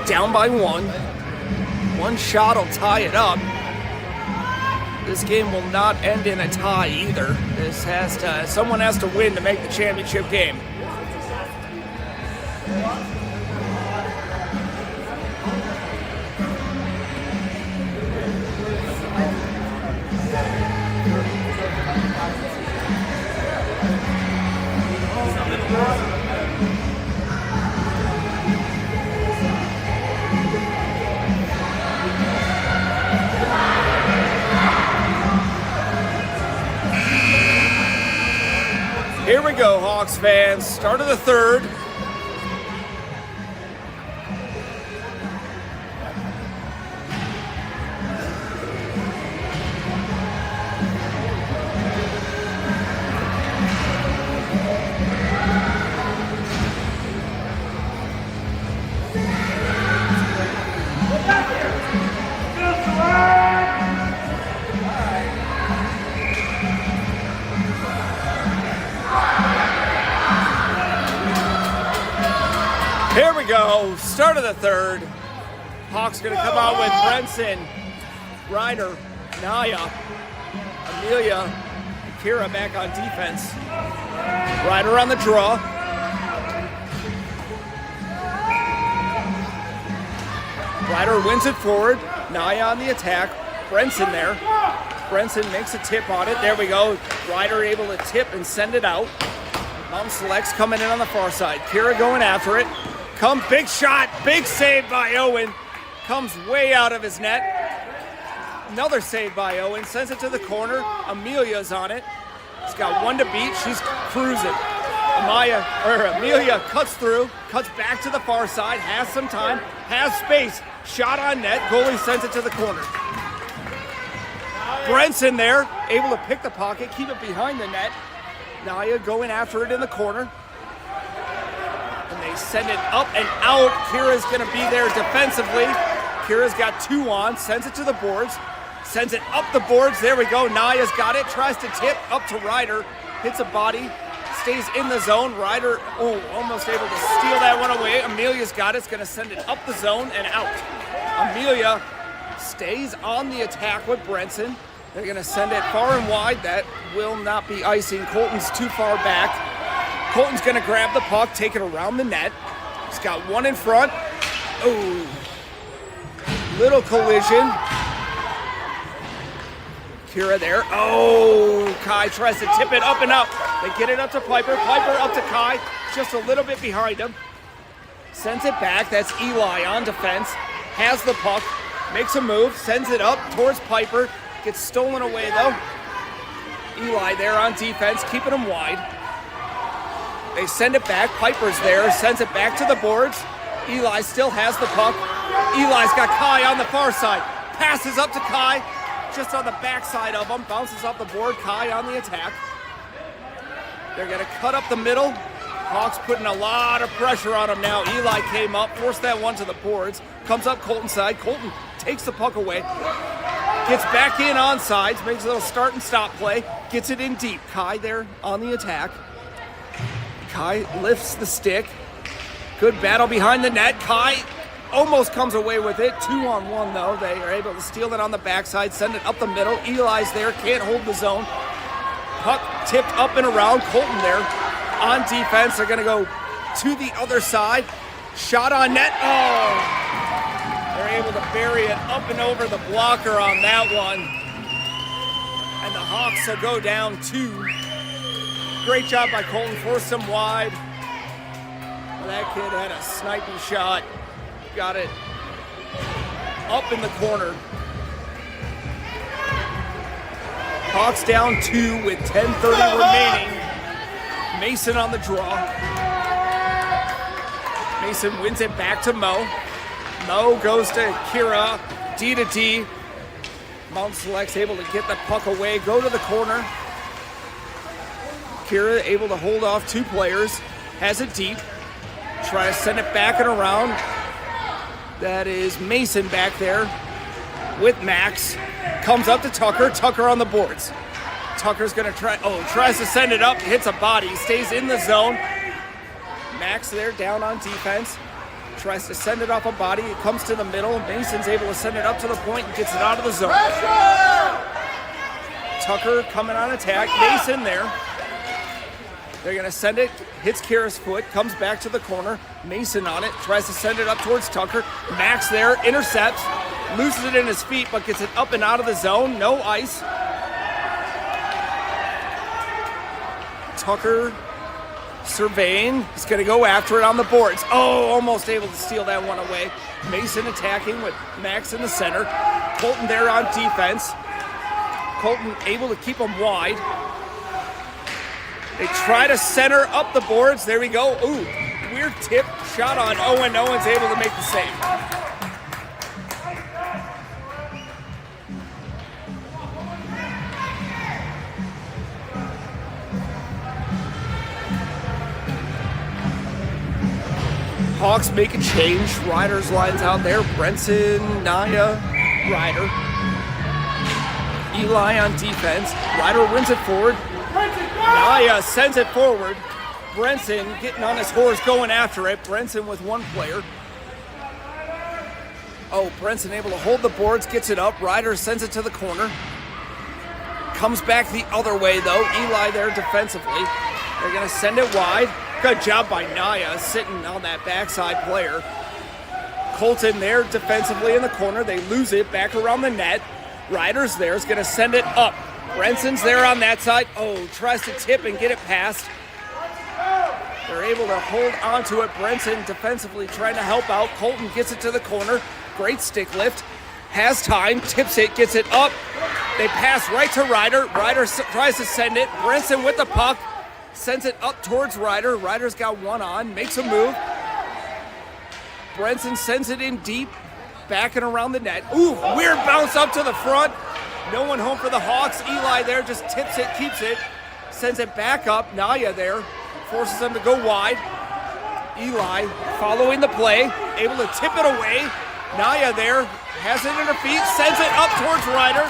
Down by 1. One shot will tie it up. This game will not end in a tie either. Someone has to win to make the championship game. Here we go, Hawks fans. Start of the third. Here we go, start of the third. Hawks gonna come out with Brenson, Ryder, Naya, Amelia, and Kira back on defense. Ryder on the draw. Ryder wins it forward. Naya on the attack. Brenson there. Brenson makes a tip on it. There we go. Ryder able to tip and send it out. Mount Select's coming in on the far side. Kira going after it. Big shot, big save by Owen. Comes way out of his net. Another save by Owen. Sends it to the corner. Amelia's on it. He's got 1 to beat. She's cruising. Amelia cuts through, cuts back to the far side, has some time, has space. Shot on net. Goalie sends it to the corner. Brenson there, able to pick the pocket, keep it behind the net. Naya going after it in the corner. And they send it up and out. Kira's going to be there defensively. Kira's got 2 on, sends it to the boards. Sends it up the boards. There we go. Naya's got it. Tries to tip up to Ryder. Hits a body. Stays in the zone. Ryder, almost able to steal that one away. Amelia's got it. It's going to send it up the zone and out. Amelia stays on the attack with Brenson. They're going to send it far and wide. That will not be icing. Colton's too far back. Colton's going to grab the puck, take it around the net. He's got 1 in front. Oh, little collision. Kira there. Oh, Kai tries to tip it up and up. They get it up to Piper. Piper up to Kai, just a little bit behind him. Sends it back. That's Eli on defense. Has the puck. Makes a move. Sends it up towards Piper. Gets stolen away though. Eli there on defense, keeping him wide. They send it back. Piper's there. Sends it back to the boards. Eli still has the puck. Eli's got Kai on the far side. Passes up to Kai. Just on the backside of him, bounces off the board. Kai on the attack. They're going to cut up the middle. Hawks putting a lot of pressure on him now. Eli came up, forced that one to the boards. Comes up Colton's side. Colton takes the puck away. Gets back in on sides, makes a little start and stop play. Gets it in deep. Kai there on the attack. Kai lifts the stick. Good battle behind the net. Kai almost comes away with it. 2-on-1 though. They are able to steal it on the backside, send it up the middle. Eli's there, can't hold the zone. Puck tipped up and around. Colton there on defense. They're going to go to the other side. Shot on net. Oh! They're able to bury it up and over the blocker on that one. And the Hawks will go down 2. Great job by Colton. Forced him wide. That kid had a sniping shot. Got it up in the corner. Hawks down 2 with 10:30 remaining. Mason on the draw. Mason wins it back to Mo. Mo goes to Kira. D to D. Mountain Select's able to get the puck away, go to the corner. Kira able to hold off 2 players. Has it deep. Try to send it back and around. That is Mason back there with Max. Comes up to Tucker. Tucker on the boards. Tucker's going to tries to send it up. Hits a body. Stays in the zone. Max there down on defense. Tries to send it off a body. It comes to the middle. Mason's able to send it up to the point and gets it out of the zone. Tucker coming on attack. Mason there. They're going to send it, hits Kira's foot, comes back to the corner. Mason on it, tries to send it up towards Tucker. Max there, intercepts, loses it in his feet, but gets it up and out of the zone. No ice. Tucker surveying. He's going to go after it on the boards. Oh, almost able to steal that one away. Mason attacking with Max in the center. Colton there on defense. Colton able to keep him wide. They try to center up the boards. There we go. Ooh, weird tip shot on Owen. Owen's able to make the save. Hawks make a change. Ryder's lines out there. Brenson, Naya, Ryder. Eli on defense. Ryder wins it forward. Naya sends it forward. Brenson getting on his horse, going after it. Brenson with 1 player. Oh, Brenson able to hold the boards, gets it up. Ryder sends it to the corner. Comes back the other way, though. Eli there defensively. They're going to send it wide. Good job by Naya sitting on that backside player. Colton there defensively in the corner. They lose it back around the net. Ryder's there. Is going to send it up. Brenson's there on that side. Oh, tries to tip and get it past. They're able to hold onto it. Brenson defensively trying to help out. Colton gets it to the corner. Great stick lift. Has time, tips it, gets it up. They pass right to Ryder. Ryder tries to send it. Brenson with the puck. Sends it up towards Ryder. Ryder's got 1 on. Makes a move. Brenson sends it in deep. Back and around the net. Ooh, weird bounce up to the front. No one home for the Hawks. Eli there just tips it, keeps it, sends it back up. Naya there forces them to go wide. Eli following the play, able to tip it away. Naya there has it in her feet, sends it up towards Ryder.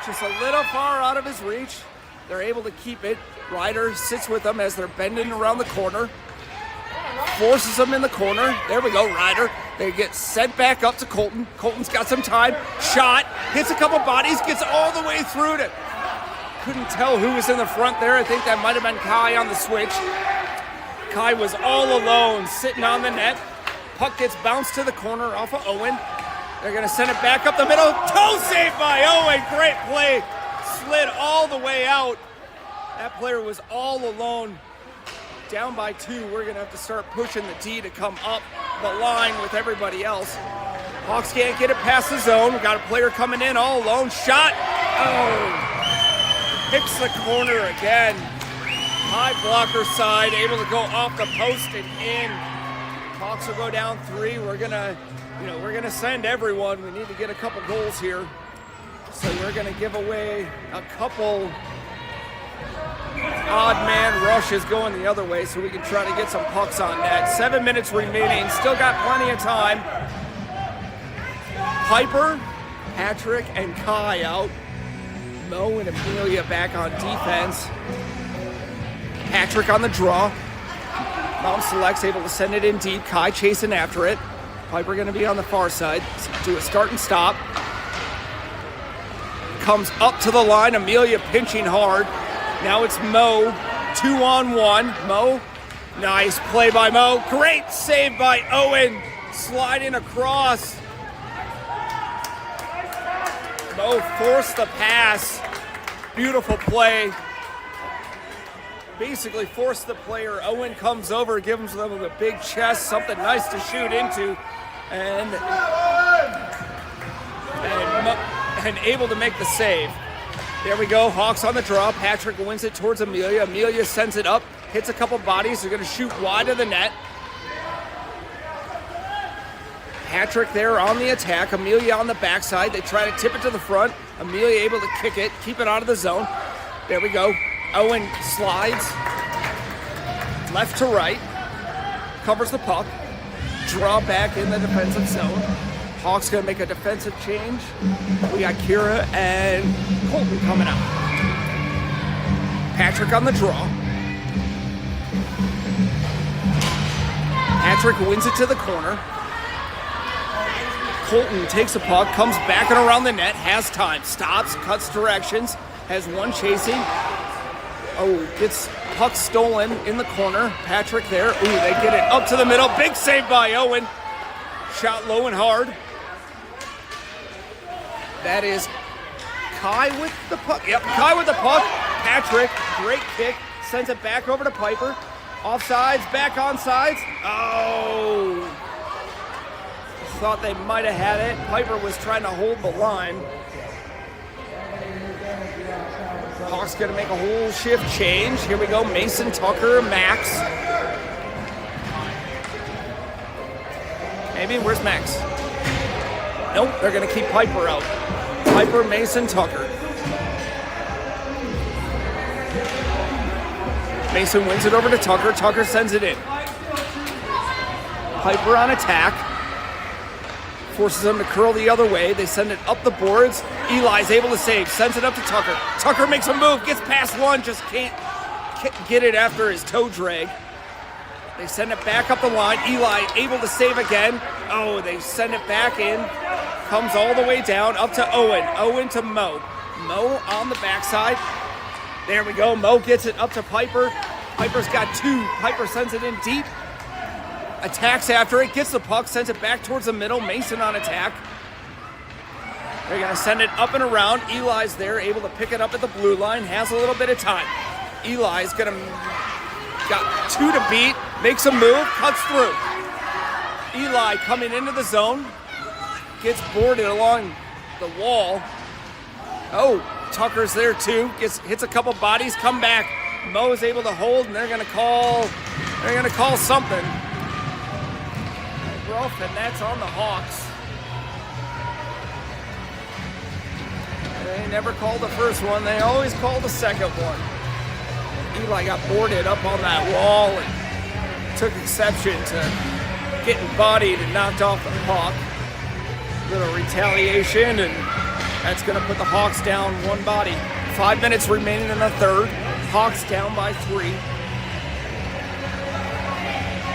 Just a little far out of his reach. They're able to keep it. Ryder sits with them as they're bending around the corner. Forces them in the corner. There we go, Ryder. They get sent back up to Colton. Colton's got some time. Shot. Hits a couple bodies. Gets all the way through to. Couldn't tell who was in the front there. I think that might have been Kai on the switch. Kai was all alone, sitting on the net. Puck gets bounced to the corner off of Owen. They're going to send it back up the middle. Toe save by Owen. Great play. Slid all the way out. That player was all alone. Down by 2. We're going to have to start pushing the D to come up the line with everybody else. Hawks can't get it past the zone. We got a player coming in all alone. Shot. Oh. Hits the corner again. High blocker side. Able to go off the post and in. Hawks will go down 3. We're going to send everyone. We need to get a couple goals here. So we're going to give away a couple odd man rushes going the other way so we can try to get some pucks on net. 7 minutes remaining. Still got plenty of time. Piper, Patrick, and Kai out. Mo and Amelia back on defense. Patrick on the draw. Mountain Select's able to send it in deep. Kai chasing after it. Piper going to be on the far side. Do a start and stop. Comes up to the line. Amelia pinching hard. Now it's Mo. 2-on-1. Mo. Nice play by Mo. Great save by Owen. Sliding across. Mo forced the pass. Beautiful play. Basically forced the player. Owen comes over, gives them a big chest, something nice to shoot into, and able to make the save. There we go. Hawks on the draw. Patrick wins it towards Amelia. Amelia sends it up, hits a couple bodies. They're going to shoot wide of the net. Patrick there on the attack. Amelia on the backside. They try to tip it to the front. Amelia able to kick it, keep it out of the zone. There we go. Owen slides left to right, covers the puck, draw back in the defensive zone. Hawks gonna make a defensive change. We got Kira and Colton coming out. Patrick on the draw. Patrick wins it to the corner. Colton takes the puck, comes back and around the net, has time, stops, cuts directions, has one chasing. Oh, gets puck stolen in the corner. Patrick there. Ooh, they get it up to the middle. Big save by Owen. Shot low and hard. That is Kai with the puck. Yep, Kai with the puck. Patrick, great kick. Sends it back over to Piper. Offsides, back on sides. Oh. Thought they might have had it. Piper was trying to hold the line. Hawks gonna make a whole shift change. Here we go, Mason, Tucker, Max. Maybe, where's Max? Nope, they're gonna keep Piper out. Piper, Mason, Tucker. Mason wins it over to Tucker. Tucker sends it in. Piper on attack. Forces them to curl the other way. They send it up the boards. Eli's able to save. Sends it up to Tucker. Tucker makes a move. Gets past one. Just can't get it after his toe drag. They send it back up the line. Eli able to save again. Oh, they send it back in. Comes all the way down. Up to Owen. Owen to Mo. Mo on the backside. There we go. Mo gets it up to Piper. Piper's got 2. Piper sends it in deep. Attacks after it, gets the puck, sends it back towards the middle. Mason on attack. They're going to send it up and around. Eli's there, able to pick it up at the blue line. Has a little bit of time. Eli's got 2 to beat. Makes a move, cuts through. Eli coming into the zone. Gets boarded along the wall. Oh, Tucker's there too. Hits a couple bodies, come back. Mo is able to hold, and they're going to call something. Rough, and that's on the Hawks. They never called the first one. They always call the second one. Eli got boarded up on that wall and took exception to getting bodied and knocked off the puck. Little retaliation, and that's going to put the Hawks down 1 body. 5 minutes remaining in the third. Hawks down by 3.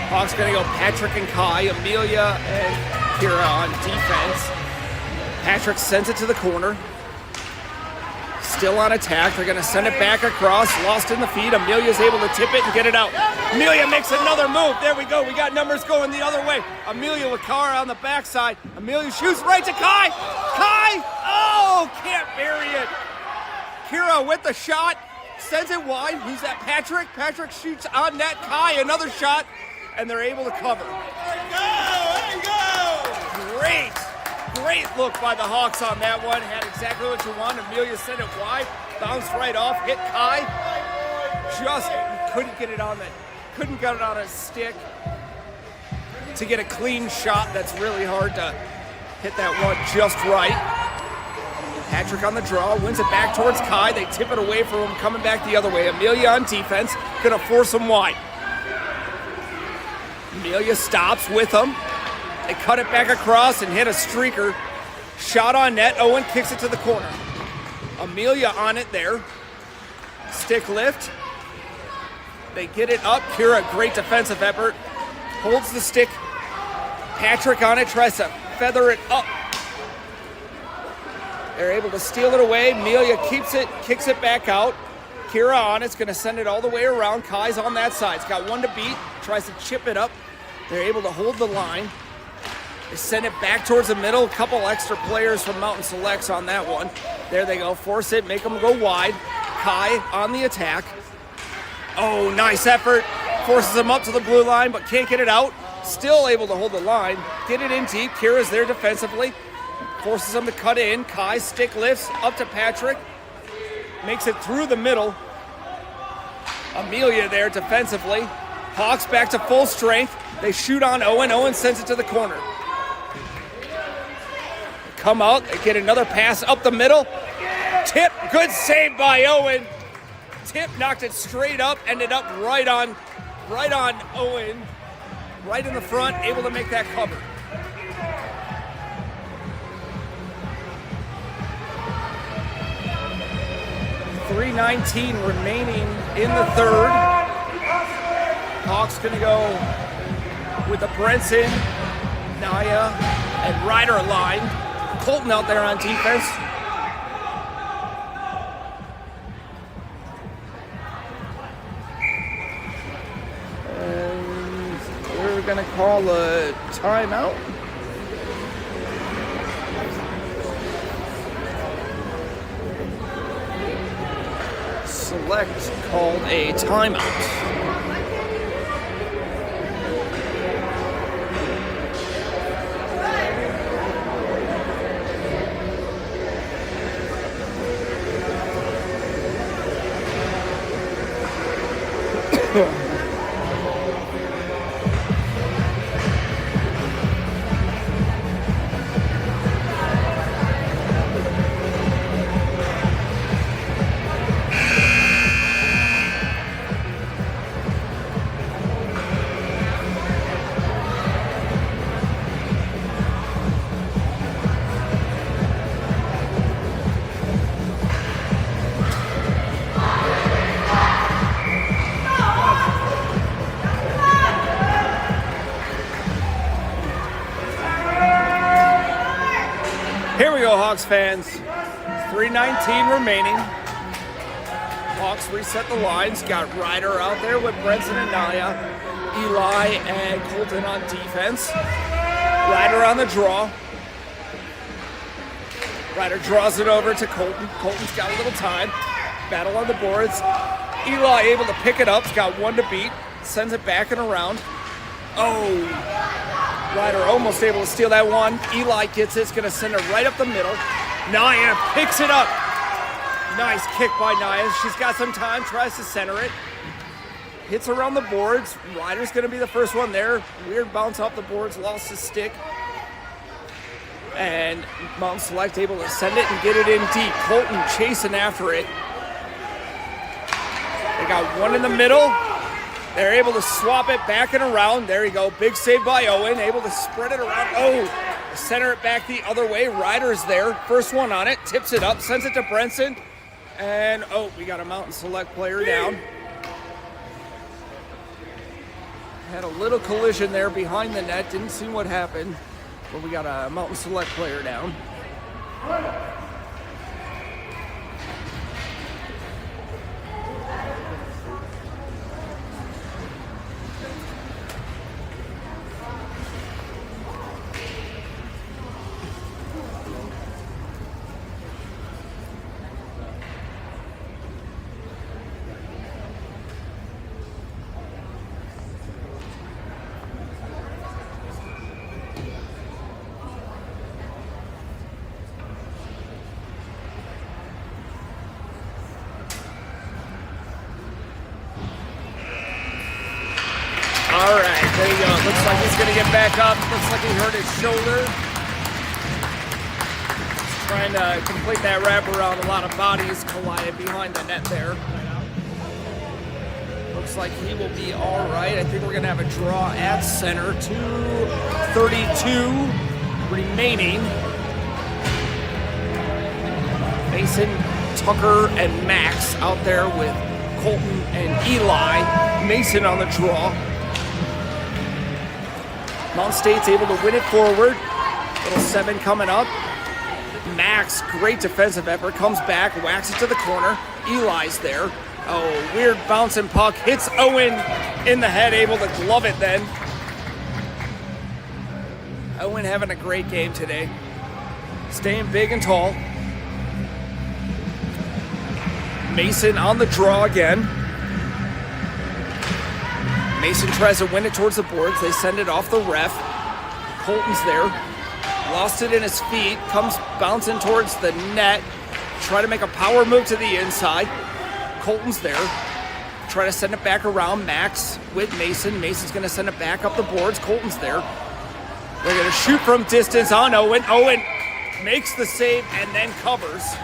Hawks going to go Patrick and Kai, Amelia and Kira on defense. Patrick sends it to the corner. still on attack. They're going to send it back across. Lost in the feed. Amelia's able to tip it and get it out. Amelia makes another move. There we go. We got numbers going the other way. Amelia with Cara on the backside. Amelia shoots right to Kai. Kai! Oh, can't bury it. Kira with the shot. Sends it wide. Who's that? Patrick. Patrick shoots on net. Kai, another shot. And they're able to cover. There you go! Great look by the Hawks on that one. Had exactly what you want. Amelia sent it wide. Bounced right off. Hit Kai. Just couldn't get it on that. Couldn't get it on a stick. To get a clean shot, that's really hard to hit that one just right. Patrick on the draw, wins it back towards Kai. They tip it away from him, coming back the other way. Amelia on defense, gonna force him wide. Amelia stops with him. They cut it back across and hit a streaker. Shot on net, Owen kicks it to the corner. Amelia on it there. Stick lift. They get it up. Kira, great defensive effort. Holds the stick. Patrick on it, tries to feather it up. They're able to steal it away. Amelia keeps it, kicks it back out. Kira on it's going to send it all the way around. Kai's on that side. It's got one to beat. Tries to chip it up. They're able to hold the line. They send it back towards the middle. A couple extra players from Mountain Selects on that one. There they go. Force it. Make them go wide. Kai on the attack. Oh, nice effort. Forces them up to the blue line, but can't get it out. Still able to hold the line. Get it in deep. Kira's there defensively. Forces them to cut in. Kai stick lifts up to Patrick. Makes it through the middle. Amelia there defensively. Hawks back to full strength. They shoot on Owen. Owen sends it to the corner. Come out. They get another pass up the middle. Tip. Good save by Owen. Tip knocked it straight up. Ended up right on Owen. Right in the front. Able to make that cover. .319 remaining in the third. Hawks gonna go with the Brenson, Naya, and Ryder line. Colton out there on defense. And we're gonna call a timeout. Select called a timeout. Here we go, Hawks fans. 3:19 remaining. Hawks reset the lines. Got Ryder out there with Brenson and Naya. Eli and Colton on defense. Ryder on the draw. Ryder draws it over to Colton. Colton's got a little time. Battle on the boards. Eli able to pick it up. He's got one to beat. Sends it back and around. Oh. Ryder almost able to steal that one. Eli gets it. It's going to send it right up the middle. Naya picks it up. Nice kick by Naya. She's got some time. Tries to center it. Hits around the boards. Ryder's going to be the first one there. Weird bounce off the boards. Lost his stick. And Mountain Select able to send it and get it in deep. Colton chasing after it. They got one in the middle. They're able to swap it back and around. There you go. Big save by Owen. Able to spread it around. Oh, center it back the other way. Ryder's there. First one on it. Tips it up. Sends it to Brenson. And, oh, we got a Mountain Select player down. Had a little collision there behind the net. Didn't see what happened. But we got a Mountain Select player down. There you go. Looks like he's going to get back up. Looks like he hurt his shoulder. He's trying to complete that wraparound. A lot of bodies collided behind the net there. Looks like he will be all right. I think we're going to have a draw at center. 2:32 remaining. Mason, Tucker, and Max out there with Colton and Eli. Mason on the draw. Mount State's able to win it forward. Little 7 coming up. Max, great defensive effort, comes back, whacks it to the corner. Eli's there. Oh, weird bouncing puck. Hits Owen in the head, able to glove it then. Owen having a great game today. Staying big and tall. Mason on the draw again. Mason tries to win it towards the boards. They send it off the ref. Colton's there. Lost it in his feet. Comes bouncing towards the net. Try to make a power move to the inside. Colton's there. Try to send it back around. Max with Mason. Mason's going to send it back up the boards. Colton's there. They're going to shoot from distance on Owen. Owen makes the save and then covers.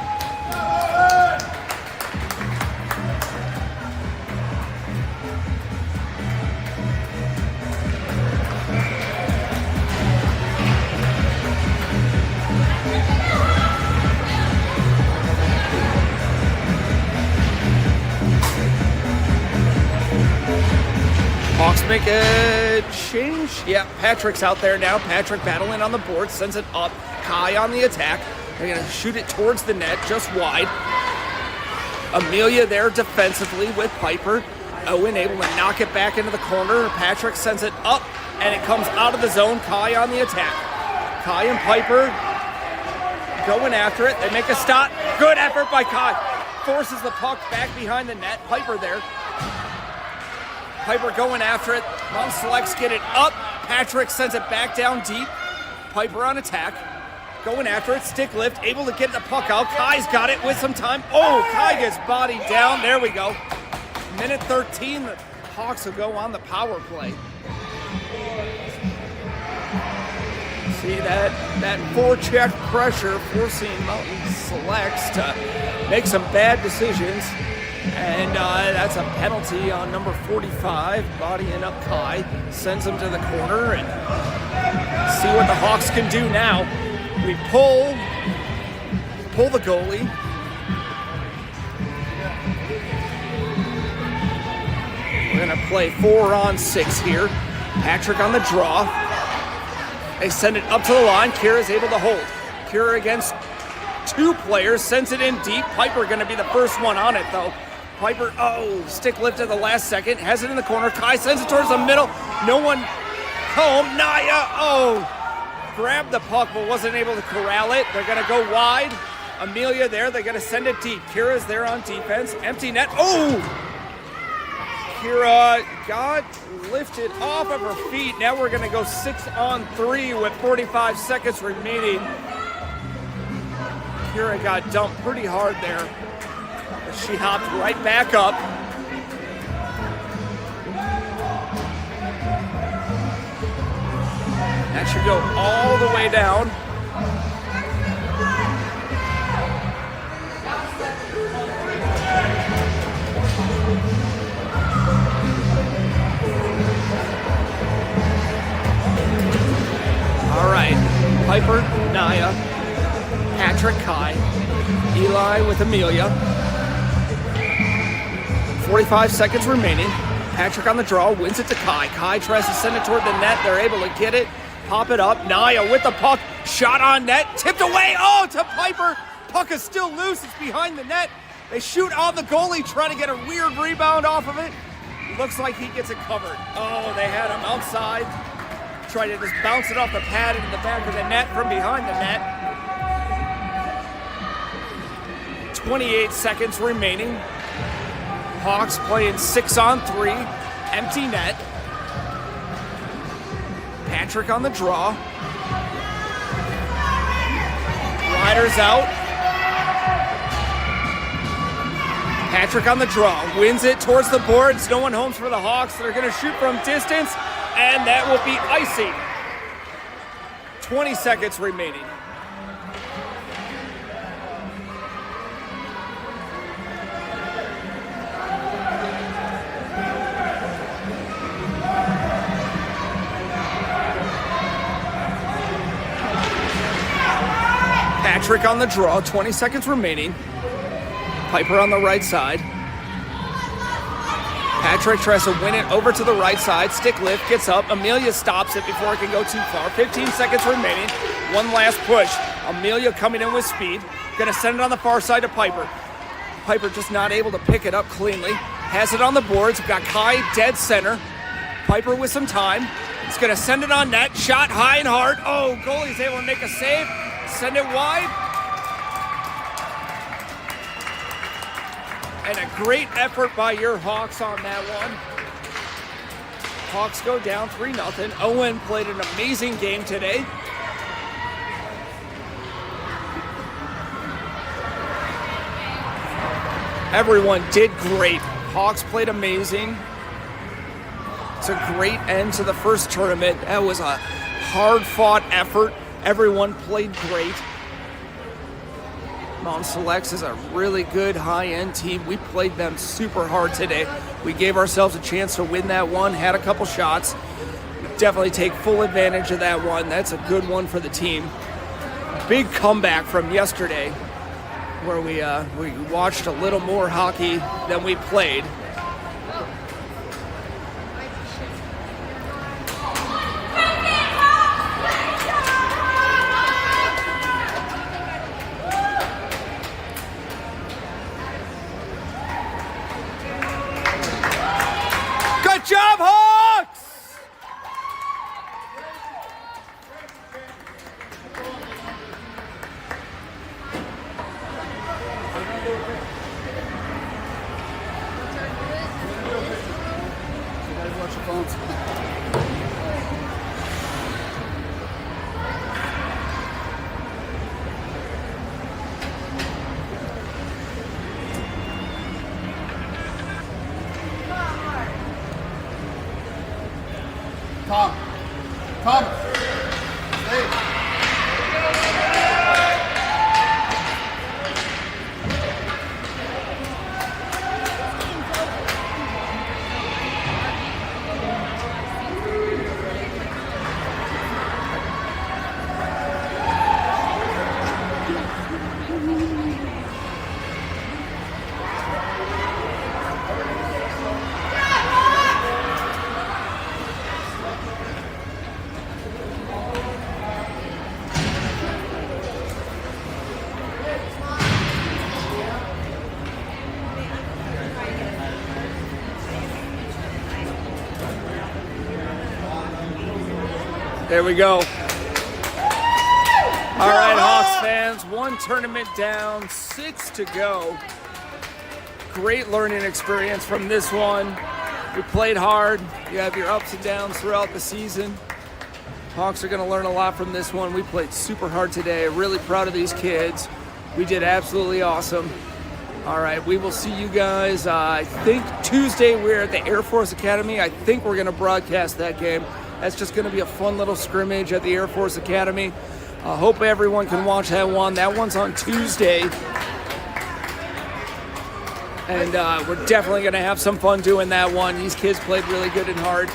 Hawks make a change. Yeah, Patrick's out there now. Patrick battling on the board, sends it up. Kai on the attack. They're going to shoot it towards the net, just wide. Amelia there defensively with Piper. Owen able to knock it back into the corner. Patrick sends it up, and it comes out of the zone. Kai on the attack. Kai and Piper going after it. They make a stop. Good effort by Kai. Forces the puck back behind the net. Piper there. Piper going after it. Mount Selects get it up. Patrick sends it back down deep. Piper on attack. Going after it. Stick lift. Able to get the puck out. Kai's got it with some time. Oh, Kai gets bodied down. There we go. Minute 13. The Hawks will go on the power play. See that forecheck pressure forcing Mountain Selects to make some bad decisions. And that's a penalty on number 45, bodying up Kai, sends him to the corner, and see what the Hawks can do now. We pull the goalie. We're gonna play 4-on-6 here. Patrick on the draw. They send it up to the line. Kira's able to hold. Kira against 2 players, sends it in deep. Piper gonna be the first one on it though. Piper, stick lift at the last second, has it in the corner. Kai sends it towards the middle. No one home. Naya, grabbed the puck but wasn't able to corral it. They're going to go wide. Amelia there, they're going to send it deep. Kira's there on defense. Empty net. Kira got lifted off of her feet. Now we're going to go 6-on-3 with 45 seconds remaining. Kira got dumped pretty hard there. She hopped right back up. That should go all the way down. All right, Piper, Naya, Patrick, Kai, Eli with Amelia. 45 seconds remaining. Patrick on the draw, wins it to Kai. Kai tries to send it toward the net. They're able to get it, pop it up. Naya with the puck, shot on net, tipped away. To Piper. Puck is still loose. It's behind the net. They shoot on the goalie, trying to get a weird rebound off of it. Looks like he gets it covered. They had him outside. Tried to just bounce it off the pad into the back of the net from behind the net. 28 seconds remaining. Hawks playing 6-on-3, empty net. Patrick on the draw. Riders out. Patrick on the draw, wins it towards the boards. No one home for the Hawks. They're going to shoot from distance. and that will be icing. 20 seconds remaining. Patrick on the draw, 20 seconds remaining. Piper on the right side. Patrick tries to win it over to the right side. Stick lift, gets up. Amelia stops it before it can go too far. 15 seconds remaining. One last push. Amelia coming in with speed. Gonna send it on the far side to Piper. Piper just not able to pick it up cleanly. Has it on the boards. We've got Kai dead center. Piper with some time. He's gonna send it on net. Shot high and hard. Oh, goalie's able to make a save. Send it wide. And a great effort by your Hawks on that one. Hawks go down 3-0. Owen played an amazing game today. Everyone did great. Hawks played amazing. It's a great end to the first tournament. That was a hard-fought effort. Everyone played great. Mountain Selects is a really good high-end team. We played them super hard today. We gave ourselves a chance to win that one, had a couple shots. Definitely take full advantage of that one. That's a good one for the team. Big comeback from yesterday where we watched a little more hockey than we played. Good job, Hawks! Tom. There we go. All right, Hawks fans, one tournament down, 6 to go. Great learning experience from this one. We played hard. You have your ups and downs throughout the season. Hawks are going to learn a lot from this one. We played super hard today. Really proud of these kids. We did absolutely awesome. All right, we will see you guys. I think Tuesday we're at the Air Force Academy. I think we're going to broadcast that game. That's just going to be a fun little scrimmage at the Air Force Academy. I hope everyone can watch that one. That one's on Tuesday. And we're definitely going to have some fun doing that one. These kids played really good and hard.